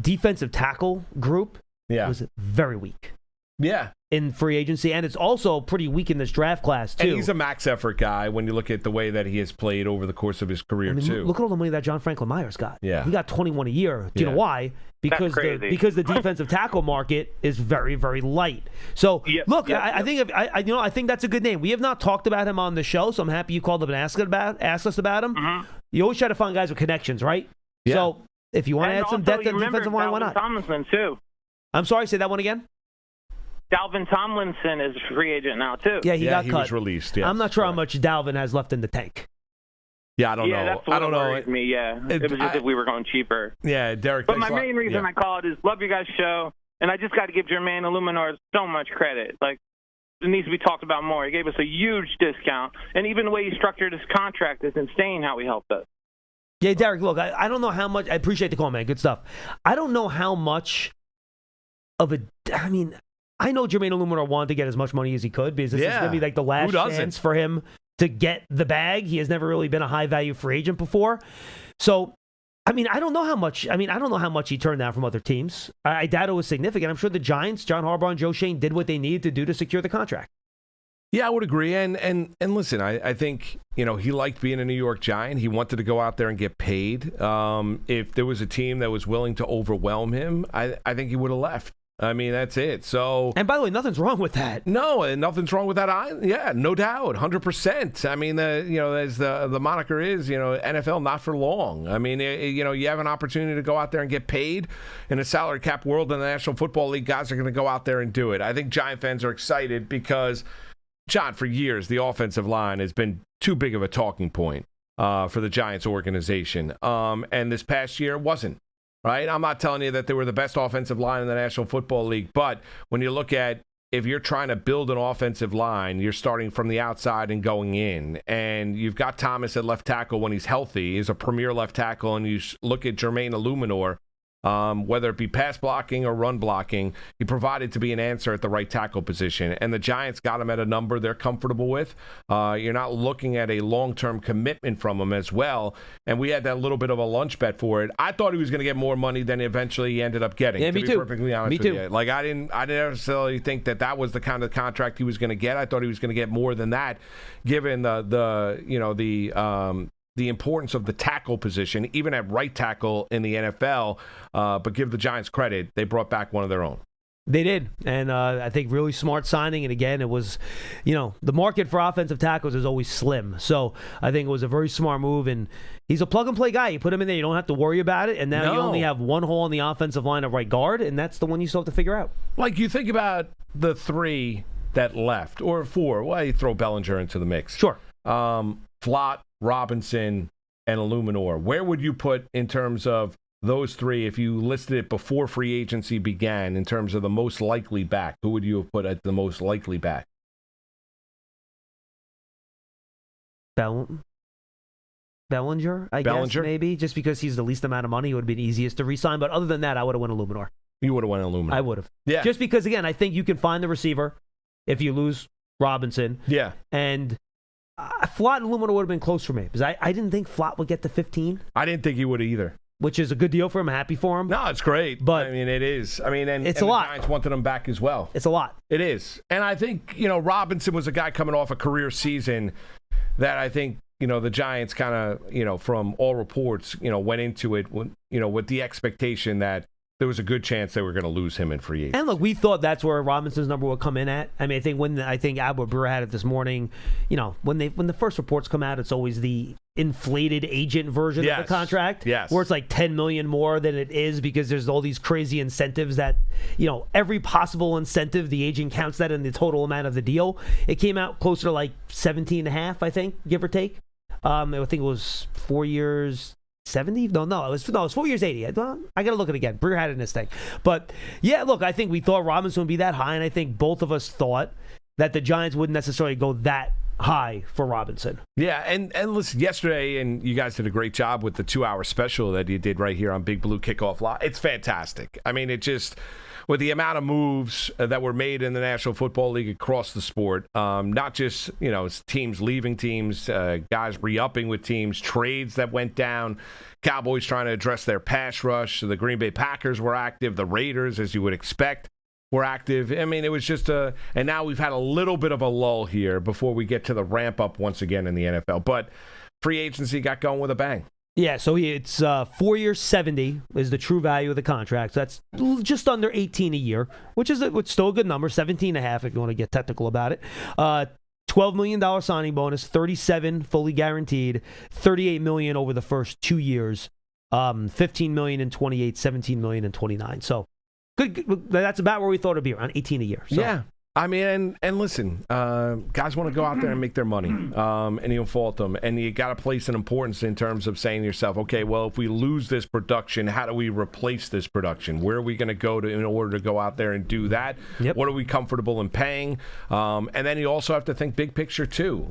A: defensive tackle group was very weak.
B: Yeah.
A: In free agency, and it's also pretty weak in this draft class, too.
B: And he's a max effort guy when you look at the way that he has played over the course of his career, too.
A: Look at all the money that John Franklin Myers got.
B: Yeah.
A: He got $21 a year. Do you know why? Because the defensive tackle market is very, very light. So, I think that's a good name. We have not talked about him on the show, so I'm happy you called up and asked us about him. Mm-hmm. You always try to find guys with connections, right? Yeah. So, if you want to add some depth at defensive line, why not?
E: Tomlinson, too.
A: I'm sorry, say that one again?
E: Dalvin Tomlinson is a free agent now, too.
A: Yeah, he got cut.
B: He was released, yes.
A: I'm not sure how much Dalvin has left in the tank.
B: Yeah, I don't know.
E: That's what worries me, It was just if we were going cheaper.
B: Yeah, Derek.
E: But my main reason I called is love your guys' show, and I just got to give Jermaine Illuminor so much credit. Like, it needs to be talked about more. He gave us a huge discount, and even the way he structured his contract is insane how he helped us.
A: Yeah, Derek, look, I don't know how much – I appreciate the call, man. Good stuff. I don't know how much of a – I mean – I know Jermaine Illuminor wanted to get as much money as he could because this is going to be like the last chance for him to get the bag. He has never really been a high-value free agent before. So, I mean, I don't know how much he turned down from other teams. I doubt it was significant. I'm sure the Giants, John Harbaugh and Joe Schoen did what they needed to do to secure the contract.
B: Yeah, I would agree. And listen, I think, he liked being a New York Giant. He wanted to go out there and get paid. If there was a team that was willing to overwhelm him, I think he would have left. I mean, that's it. So,
A: and by the way, nothing's wrong with that.
B: No, and nothing's wrong with that. Yeah, no doubt, 100%. I mean, as the moniker is, NFL not for long. I mean, you have an opportunity to go out there and get paid in a salary cap world in the National Football League. Guys are going to go out there and do it. I think Giant fans are excited because, John, for years the offensive line has been too big of a talking point for the Giants organization, and this past year wasn't. Right? I'm not telling you that they were the best offensive line in the National Football League, but when you look at if you're trying to build an offensive line, you're starting from the outside and going in. And you've got Thomas at left tackle when he's healthy. He's a premier left tackle, and you look at Jermaine Illuminor, whether it be pass blocking or run blocking, he provided to be an answer at the right tackle position. And the Giants got him at a number they're comfortable with. You're not looking at a long-term commitment from him as well. And we had that little bit of a lunch bet for it. I thought he was going to get more money than eventually he ended up getting.
A: Yeah,
B: to
A: me
B: be
A: too.
B: Perfectly honest with you. Like I didn't necessarily think that was the kind of contract he was going to get. I thought he was going to get more than that, given the the importance of the tackle position, even at right tackle in the NFL. But give the Giants credit, they brought back one of their own.
A: They did, and I think really smart signing. And again, it was, the market for offensive tackles is always slim. So I think it was a very smart move, and he's a plug-and-play guy. You put him in there, you don't have to worry about it, and now you only have one hole in the offensive line of right guard, and that's the one you still have to figure out.
B: Like, you think about the 3 that left, or 4. Well, you throw Bellinger into the mix.
A: Sure.
B: Flott, Robinson, and Illuminor. Where would you put in terms of those 3, if you listed it before free agency began, in terms of the most likely back? Who would you have put at the most likely back?
A: Bellinger, I guess, maybe. Just because he's the least amount of money, it would have been easiest to re-sign. But other than that, I would have went Illuminor.
B: You would have went Illuminor.
A: I would have.
B: Yeah.
A: Just because, again, I think you can find the receiver if you lose Robinson.
B: Yeah.
A: And Flott and Illuminor would have been close for me. Because I didn't think Flott would get to 15.
B: I didn't think he would either.
A: Which is a good deal for him. Happy for him.
B: No, it's great.
A: But
B: I mean, it is. I mean, and
A: it's
B: a
A: lot.
B: The Giants wanted him back as well.
A: It's a lot.
B: It is. And I think, Robinson was a guy coming off a career season that I think, the Giants kind of, from all reports, went into it, with the expectation that there was a good chance they were going to lose him in free agency.
A: And look, we thought that's where Robinson's number would come in at. I mean, I think Albert Brewer had it this morning. When the first reports come out, it's always the inflated agent version of the contract.
B: Yes.
A: Where it's like $10 million more than it is because there's all these crazy incentives that, every possible incentive, the agent counts that in the total amount of the deal. It came out closer to like 17.5, I think, give or take. I think it was 4 years. 70? No, it was 4 years 80. I got to look at it again. Brewer had it in this thing. But, yeah, look, I think we thought Robinson would be that high, and I think both of us thought that the Giants wouldn't necessarily go that high for Robinson.
B: Yeah, and listen, yesterday, and you guys did a great job with the 2-hour special that you did right here on Big Blue Kickoff Live. It's fantastic. I mean, it just... with the amount of moves that were made in the National Football League across the sport, not just, teams leaving teams, guys re-upping with teams, trades that went down, Cowboys trying to address their pass rush, so the Green Bay Packers were active, the Raiders, as you would expect, were active. I mean, it was just and now we've had a little bit of a lull here before we get to the ramp up once again in the NFL. But free agency got going with a bang.
A: Yeah, so it's 4 years, 70 is the true value of the contract. So that's just under 18 a year, which is still a good number, 17.5 if you want to get technical about it. $12 million signing bonus, 37 fully guaranteed, $38 million over the first 2 years, $15 million in 28, $17 million in 29. So good. That's about where we thought it'd be, around 18 a year. So.
B: Yeah. I mean, and listen, guys want to go out there and make their money, and you don't fault them. And you got to place an importance in terms of saying to yourself, okay, well, if we lose this production, how do we replace this production? Where are we going to go in order to go out there and do that?
A: Yep.
B: What are we comfortable in paying? And then you also have to think big picture, too,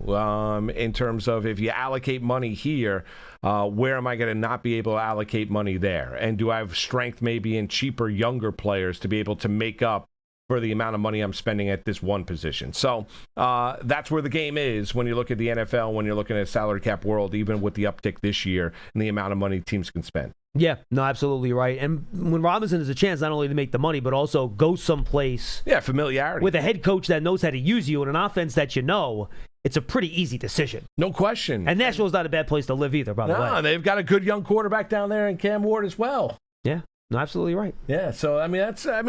B: in terms of if you allocate money here, where am I going to not be able to allocate money there? And do I have strength maybe in cheaper, younger players to be able to make up for the amount of money I'm spending at this one position? So that's where the game is when you look at the NFL, when you're looking at a salary cap world, even with the uptick this year and the amount of money teams can spend.
A: Yeah, no, absolutely right. And when Robinson has a chance not only to make the money, but also go someplace.
B: Yeah, familiarity.
A: With a head coach that knows how to use you and an offense that it's a pretty easy decision.
B: No question.
A: And Nashville's not a bad place to live either, by the way.
B: No, they've got a good young quarterback down there in Cam Ward as well.
A: Yeah. No, absolutely right.
B: Yeah, so I mean it's a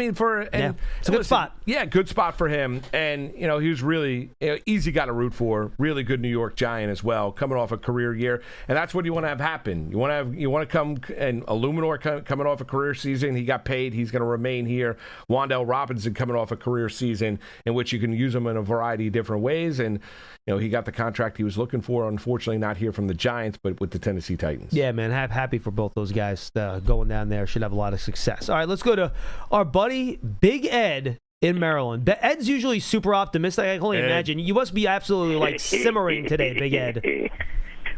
B: good
A: spot.
B: Yeah, good spot for him, and he was really easy guy to root for. Really good New York Giant as well, coming off a career year, and that's what you want to have happen. You want to come and Illuminor coming off a career season. He got paid. He's going to remain here. Wandale Robinson coming off a career season in which you can use him in a variety of different ways, and he got the contract he was looking for. Unfortunately, not here from the Giants, but with the Tennessee Titans.
A: Yeah, man, happy for both those guys going down there. Should have a lot of success. All right, let's go to our buddy Big Ed in Maryland. Ed's usually super optimistic. I can only imagine. You must be absolutely simmering today, Big Ed.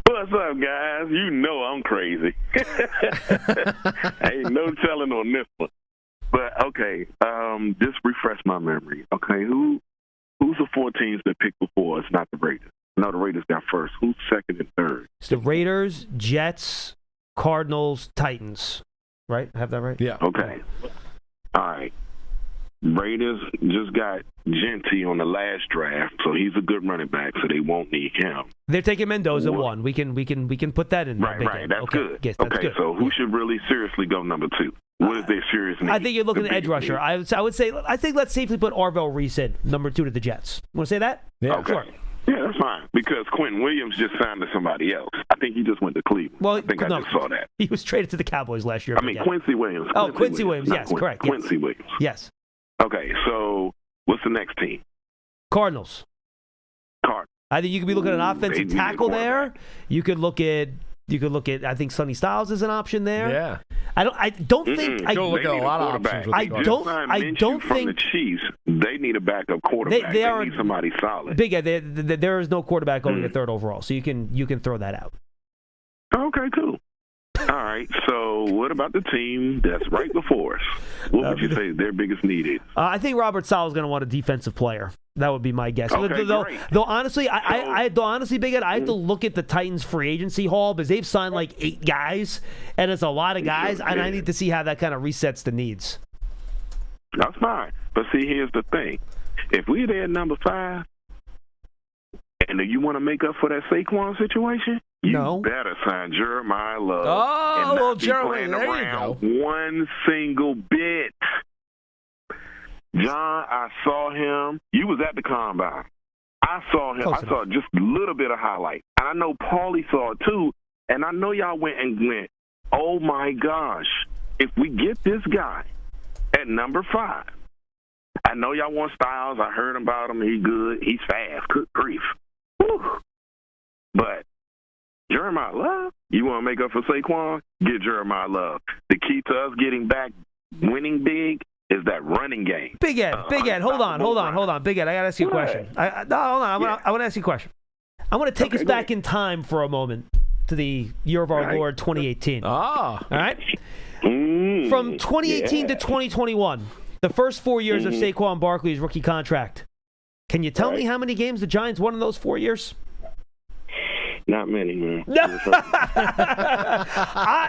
F: What's up, guys? You know I'm crazy. Ain't no telling on this one. But okay, just refresh my memory. Okay, who's the 4 teams that picked before us? Not the Raiders. No, the Raiders got first. Who's second and third?
A: It's the Raiders, Jets, Cardinals, Titans. Right? I have that right?
B: Yeah.
F: Okay. All right. Raiders just got Genty on the last draft, so he's a good running back, so they won't need him.
A: They're taking Mendoza one. We can put that in.
F: Right. That's good.
A: Yes, that's good.
F: So who should really seriously go number 2? What is their serious need?
A: I think you're looking at edge rusher. I would say I think let's safely put Arvell Reese in number 2 to the Jets. Want to say that?
B: Yeah,
F: okay.
A: Sure.
F: Yeah, that's fine. Because Quentin Williams just signed to somebody else. I think he just went to Cleveland.
A: Well,
F: I think I just saw that.
A: He was traded to the Cowboys last year.
F: I mean, Quincy Williams.
A: Quincy Williams. Yes, correct.
F: Quincy Williams.
A: Yes.
F: Okay, so what's the next team?
A: Cardinals. I think you could be looking at an offensive tackle there. You could look at. I think Sonny Styles is an option there.
B: Yeah.
A: I don't think.
B: Go look at a lot of options.
A: I don't
F: from
A: think
F: the Chiefs. They need a backup quarterback. They need somebody solid.
A: Big Ed. There is no quarterback going to 3rd overall, so you can throw that out.
F: Okay, cool. All right. So what about the team that's right before us? What would you say their biggest need is?
A: I think Robert Saleh is going to want a defensive player. That would be my guess.
F: Okay,
A: though honestly, Big Ed, I have to look at the Titans free agency haul because they've signed like 8 guys, and it's a lot of guys, and I need to see how that kind of resets the needs.
F: That's fine. But see, here's the thing. If we're there at number 5, and you want to make up for that Saquon situation, you better sign Jeremiah Love.
B: Oh,
F: and not
B: Jeremiah,
F: be
B: there
F: playing
B: you
F: around
B: go.
F: one single bit. John, I saw him. You was at the combine. I saw him. I saw just a little bit of highlight. And I know Paulie saw it too. And I know y'all went, oh my gosh, if we get this guy at number 5, I know y'all want Styles. I heard about him. He good. He's fast. Good grief. Whew. But Jeremiah Love, you want to make up for Saquon? Get Jeremiah Love. The key to us getting back winning big is that running game.
A: Big Ed, hold on. Big Ed, I got to ask you a question. Hold on. I want to ask you a question. I want to take us back in time for a moment to the year of our Lord 2018. All right? From 2018 to 2021, the first 4 years of Saquon Barkley's rookie contract. Can you tell me how many games the Giants won in those 4 years?
F: Not many, man.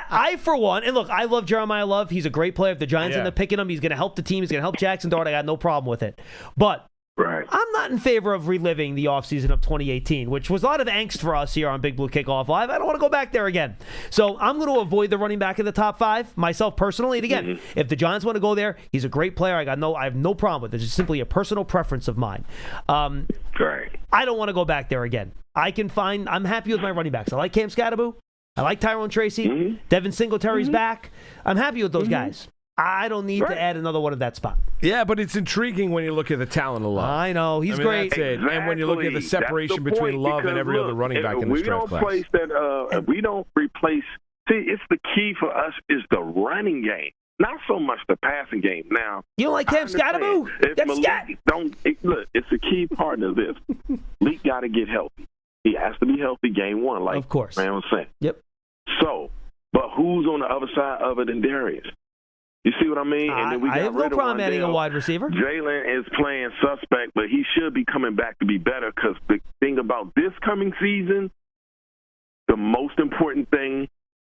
A: I, for one, and look, I love Jeremiah Love. He's a great player. If the Giants end up picking him, he's going to help the team. He's going to help Jackson Dart. I got no problem with it. But I'm not in favor of reliving the offseason of 2018, which was a lot of angst for us here on Big Blue Kickoff Live. I don't want to go back there again. So I'm going to avoid the running back in the top 5, myself personally. And again, if the Giants want to go there, he's a great player. I have no problem with it. It's just simply a personal preference of mine. I don't want to go back there again. I'm happy with my running backs. I like Cam Scatterbo. I like Tyrone Tracy. Devin Singletary's back. I'm happy with those guys. I don't need to add another one at that spot.
B: Yeah, but it's intriguing when you look at the talent of Love.
A: I know. He's great.
B: That's it.
F: Exactly.
B: And when you look at the separation between Love and every other running back in this draft class.
F: If we don't replace – see, it's the key for us is the running game, not so much the passing game. Now,
A: you don't like Cam Scatterbo?
F: Look, it's a key part of this. Malik got to get healthy. He has to be healthy game 1, like
A: of course.
F: Man was saying.
A: Yep.
F: So, but who's on the other side of it than Darius? You see what I mean? And then we got
A: I have no problem adding a wide receiver.
F: Jalen is playing suspect, but he should be coming back to be better because the thing about this coming season, the most important thing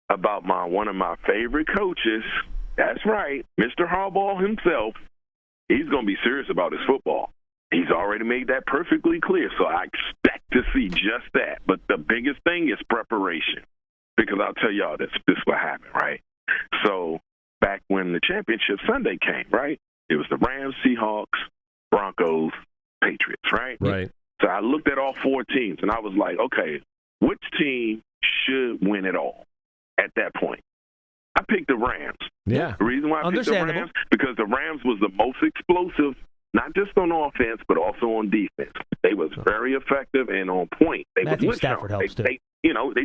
F: about one of my favorite coaches, that's right, Mr. Harbaugh himself, he's going to be serious about his football. He's already made that perfectly clear, so I expect to see just that. But the biggest thing is preparation, because I'll tell y'all this what happened, right? So back when the championship Sunday came, right, it was the Rams, Seahawks, Broncos, Patriots, right?
B: Right.
F: So I looked at all 4 teams, and I was like, okay, which team should win it all at that point? I picked the Rams.
B: Yeah.
F: The reason why I picked the Rams, because the Rams was the most explosive, not just on offense, but also on defense. They was very effective and on point. They
A: Matthew
F: was
A: Stafford helps too.
F: They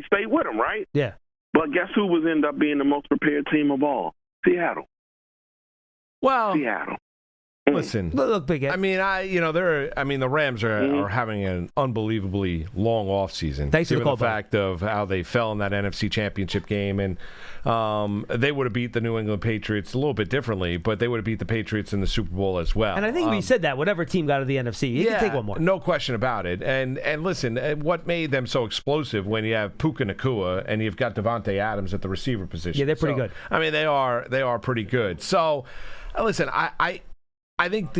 F: stayed with them, right?
A: Yeah.
F: But guess who was ended up being the most prepared team of all? Seattle.
B: Well,
F: Seattle.
B: Listen,
A: look, Big Ed.
B: I mean, the Rams are having an unbelievably long offseason.
A: Thanks for
B: given
A: the
B: fact of how they fell in that NFC Championship game, and they would have beat the New England Patriots a little bit differently, but they would have beat the Patriots in the Super Bowl as well.
A: And I think we said that whatever team got out of the NFC, you can take one more.
B: No question about it. And listen, what made them so explosive when you have Puka Nacua and you've got Devontae Adams at the receiver position?
A: Yeah, they're pretty good.
B: I mean, they are pretty good. So, listen, I think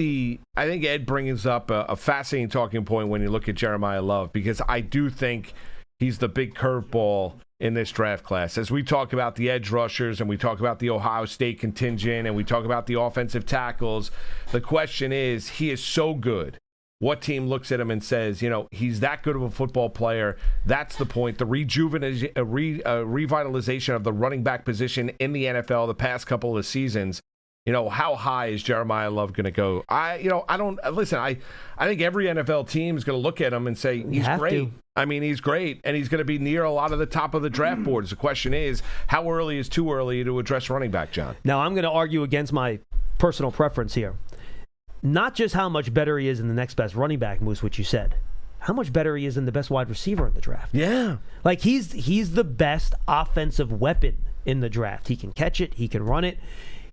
B: Ed brings up a fascinating talking point when you look at Jeremiah Love, because I do think he's the big curveball in this draft class. As we talk about the edge rushers and we talk about the Ohio State contingent and we talk about the offensive tackles, the question is, he is so good. What team looks at him and says, he's that good of a football player? That's the point. The revitalization of the running back position in the NFL the past couple of seasons. How high is Jeremiah Love going to go? I think every NFL team is going to look at him and say, he's great. I mean, he's great, and he's going to be near a lot of the top of the draft boards. The question is, how early is too early to address running back, John?
A: Now, I'm going to argue against my personal preference here. Not just how much better he is in the next best running back, Moose, which you said. How much better he is than the best wide receiver in the draft.
B: Yeah.
A: Like, he's the best offensive weapon in the draft. He can catch it. He can run it.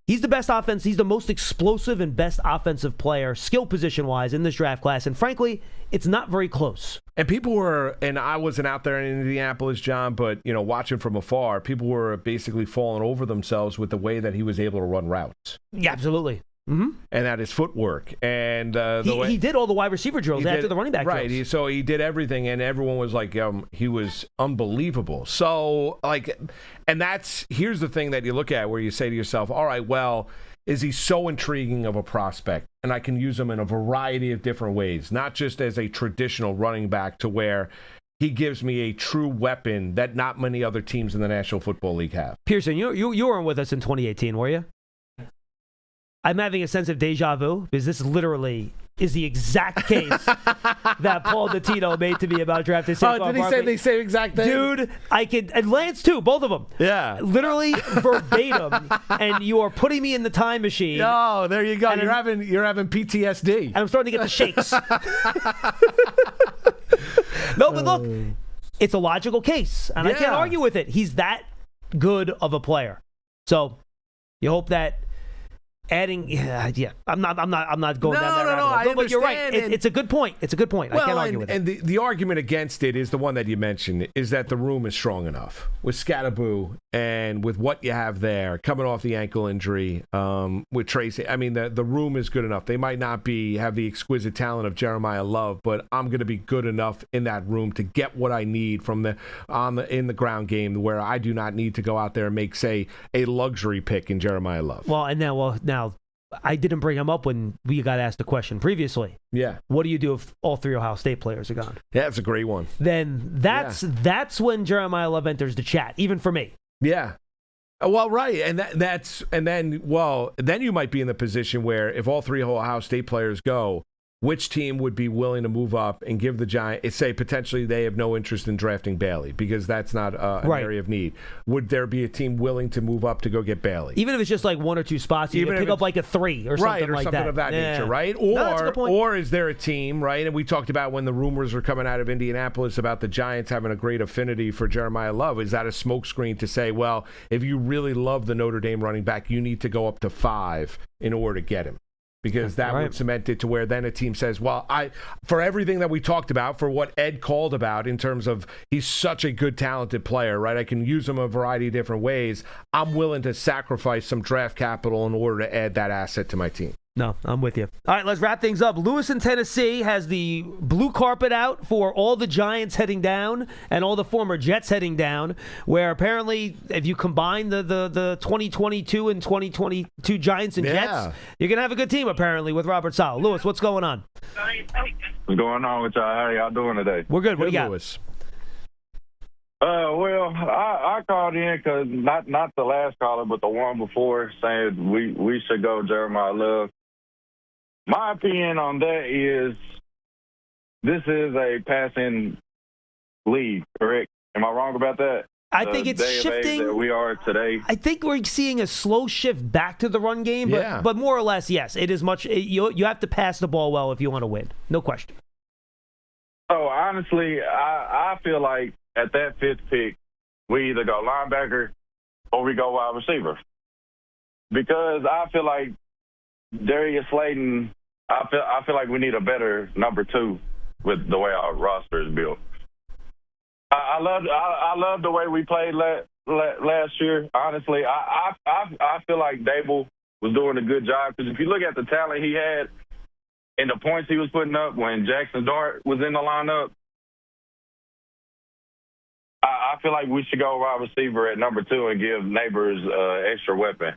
A: He's the best offense. He's the most explosive and best offensive player, skill position-wise, in this draft class. And frankly, it's not very close.
B: And people were, and I wasn't out there in Indianapolis, John, but, watching from afar, people were basically falling over themselves with the way that he was able to run routes.
A: Yeah, absolutely. Mm-hmm.
B: And at his footwork. And
A: he did all the wide receiver drills after the running back drills.
B: Right. So he did everything, and everyone was like, he was unbelievable. So, and here's the thing that you look at where you say to yourself, all right, well, is he so intriguing of a prospect? And I can use him in a variety of different ways, not just as a traditional running back, to where he gives me a true weapon that not many other teams in the National Football League have.
A: Pearson, you weren't with us in 2018, were you? I'm having a sense of deja vu, because this literally is the exact case that Paul Dottino made to me about drafting Saquon Barkley.
B: Did he say the same exact thing?
A: Dude, and Lance too, both of them.
B: Yeah.
A: Literally verbatim, and you are putting me in the time machine.
B: Oh, there you go. And you're having PTSD.
A: And I'm starting to get the shakes. No, but look, it's a logical case, and I can't argue with it. He's that good of a player. So you hope that I'm not going down that rabbit hole. But you're right. It's a good point. It's a good point.
B: Well,
A: I can't argue with it.
B: And the argument against it is the one that you mentioned, is that the room is strong enough. With Scatterboo and with what you have there, coming off the ankle injury, with Tracy, I mean, the room is good enough. They might not have the exquisite talent of Jeremiah Love, but I'm going to be good enough in that room to get what I need from in the ground game, where I do not need to go out there and make, say, a luxury pick in Jeremiah Love.
A: Now, I didn't bring him up when we got asked the question previously.
B: Yeah.
A: What do you do if all three Ohio State players are gone?
B: Yeah, that's a great one.
A: Then that's when Jeremiah Love enters the chat, even for me.
B: Yeah. Well, right, and then you might be in the position where if all three Ohio State players go, which team would be willing to move up and give the Giants, say potentially they have no interest in drafting Bailey because that's not an area of need. Would there be a team willing to move up to go get Bailey?
A: Even if it's just like one or two spots, you can pick up like a 3 or something like that.
B: Right, or something of that nature, right?
A: That's a good point.
B: Or is there a team, right? And we talked about when the rumors were coming out of Indianapolis about the Giants having a great affinity for Jeremiah Love. Is that a smokescreen to say, well, if you really love the Notre Dame running back, you need to go up to 5 in order to get him? Because that would cement it to where then a team says, well, for everything that we talked about, for what Ed called about in terms of he's such a good, talented player, right? I can use him a variety of different ways. I'm willing to sacrifice some draft capital in order to add that asset to my team.
A: No, I'm with you. All right, let's wrap things up. Lewiston, Tennessee has the blue carpet out for all the Giants heading down and all the former Jets heading down, where apparently if you combine the 2022 and 2022 Giants and Jets, you're going to have a good team apparently with Robert Saleh. Lewis, what's going on?
G: What's going on with y'all? How y'all doing today?
A: We're good. What do you got?
B: Lewis.
G: Well, I called in because not the last caller, but the one before, saying we should go Jeremiah Love. My opinion on that is this is a passing league, correct? Am I wrong about that?
A: I think it's shifting.
G: That we are today.
A: I think we're seeing a slow shift back to the run game, but more or less, yes, it is much. You have to pass the ball well if you want to win, no question.
G: So honestly, I feel like at that 5th pick, we either go linebacker or we go wide receiver, because I feel like Darius Slayton, I feel like we need a better number 2 with the way our roster is built. I love the way we played last year. Honestly, I feel like Dable was doing a good job. Because if you look at the talent he had and the points he was putting up when Jackson Dart was in the lineup, I feel like we should go wide receiver at number 2 and give Neighbors extra weapon.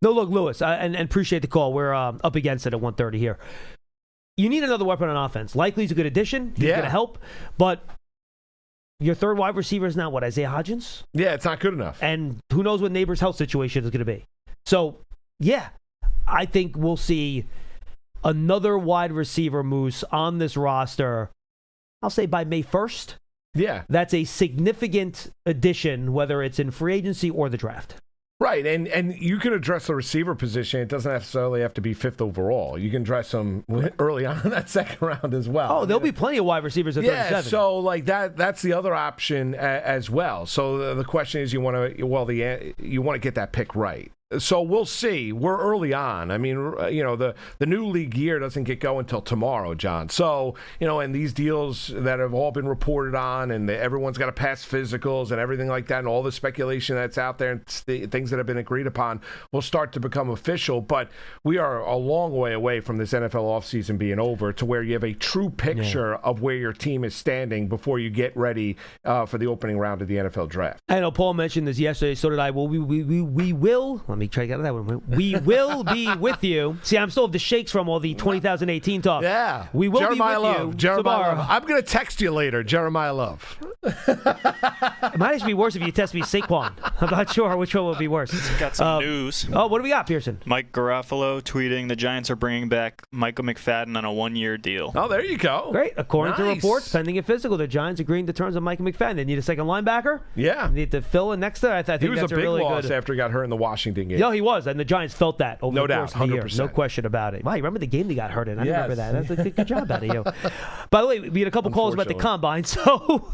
A: No, look, Lewis, and appreciate the call. We're up against it at 1:30 here. You need another weapon on offense. Likely's a good addition. He's going to help. But your third wide receiver is now, Isaiah Hodgins?
B: Yeah, it's not good enough.
A: And who knows what Neighbors' health situation is going to be. So, yeah, I think we'll see another wide receiver, Moose, on this roster, I'll say by May 1st.
B: Yeah.
A: That's a significant addition, whether it's in free agency or the draft.
B: Right, and you can address the receiver position. It doesn't necessarily have to be 5th overall. You can address them early on in that second round as well.
A: Oh, there'll be plenty of wide receivers at 37.
B: Yeah, so like that's the other option as well. So the question is, you want to get that pick right. So we'll see. We're early on. I mean, the new league year doesn't get going until tomorrow, John. So, and these deals that have all been reported on, and everyone's got to pass physicals and everything like that, and all the speculation that's out there and things that have been agreed upon will start to become official. But we are a long way away from this NFL offseason being over to where you have a true picture of where your team is standing before you get ready for the opening round of the NFL draft.
A: I know Paul mentioned this yesterday, so did I. Well, we will. Let me try to get that one. We will be with you. See, I'm still the shakes from all the 2018 talk.
B: Yeah.
A: We will
B: Jeremiah
A: be with
B: Love.
A: you
B: Jeremiah Love. I'm going to text you later, Jeremiah Love.
A: It might actually be worse if you test me Saquon. I'm not sure which one will be worse.
H: Got some news.
A: Oh, what do we got, Pearson?
H: Mike Garofalo tweeting the Giants are bringing back Michael McFadden on a 1-year deal.
B: Oh, there you go.
A: Great. According to reports, pending a physical, the Giants agreeing to terms of Michael McFadden. They need a second linebacker.
B: Yeah.
A: They need to fill in next to. I think
B: he was
A: that's
B: a big
A: really
B: loss
A: good
B: after he got hurt in the Washington game.
A: No, he was, and the Giants felt that over
B: no
A: the course
B: doubt,
A: of the
B: 100%.
A: year. No question about it. Wow, you remember the game they got hurt in? I remember that.
B: Yes.
A: That's a good job out of you. By the way, we had a couple calls about the Combine, so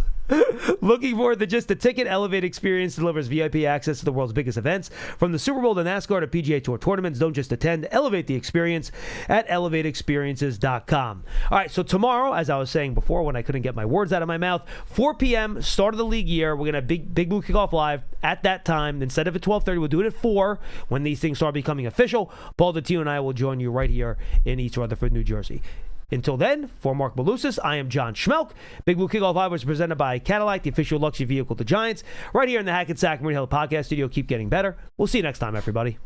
A: looking forward to just the ticket. Elevate Experience delivers VIP access to the world's biggest events. From the Super Bowl to NASCAR to PGA Tour tournaments, don't just attend. Elevate the experience at elevateexperiences.com. All right, so tomorrow, as I was saying before when I couldn't get my words out of my mouth, 4 p.m., start of the league year. We're going to have Big Blue Kickoff Live at that time. Instead of at 12:30, we'll do it at 4 when these things start becoming official. Paul Dattiu and I will join you right here in East Rutherford, New Jersey. Until then, for Marc Malusis, I am John Schmeelk. Big Blue Kickoff Live was presented by Cadillac, the official luxury vehicle of the Giants, right here in the Hackensack Marine Hill Podcast Studio. Keep getting better. We'll see you next time, everybody.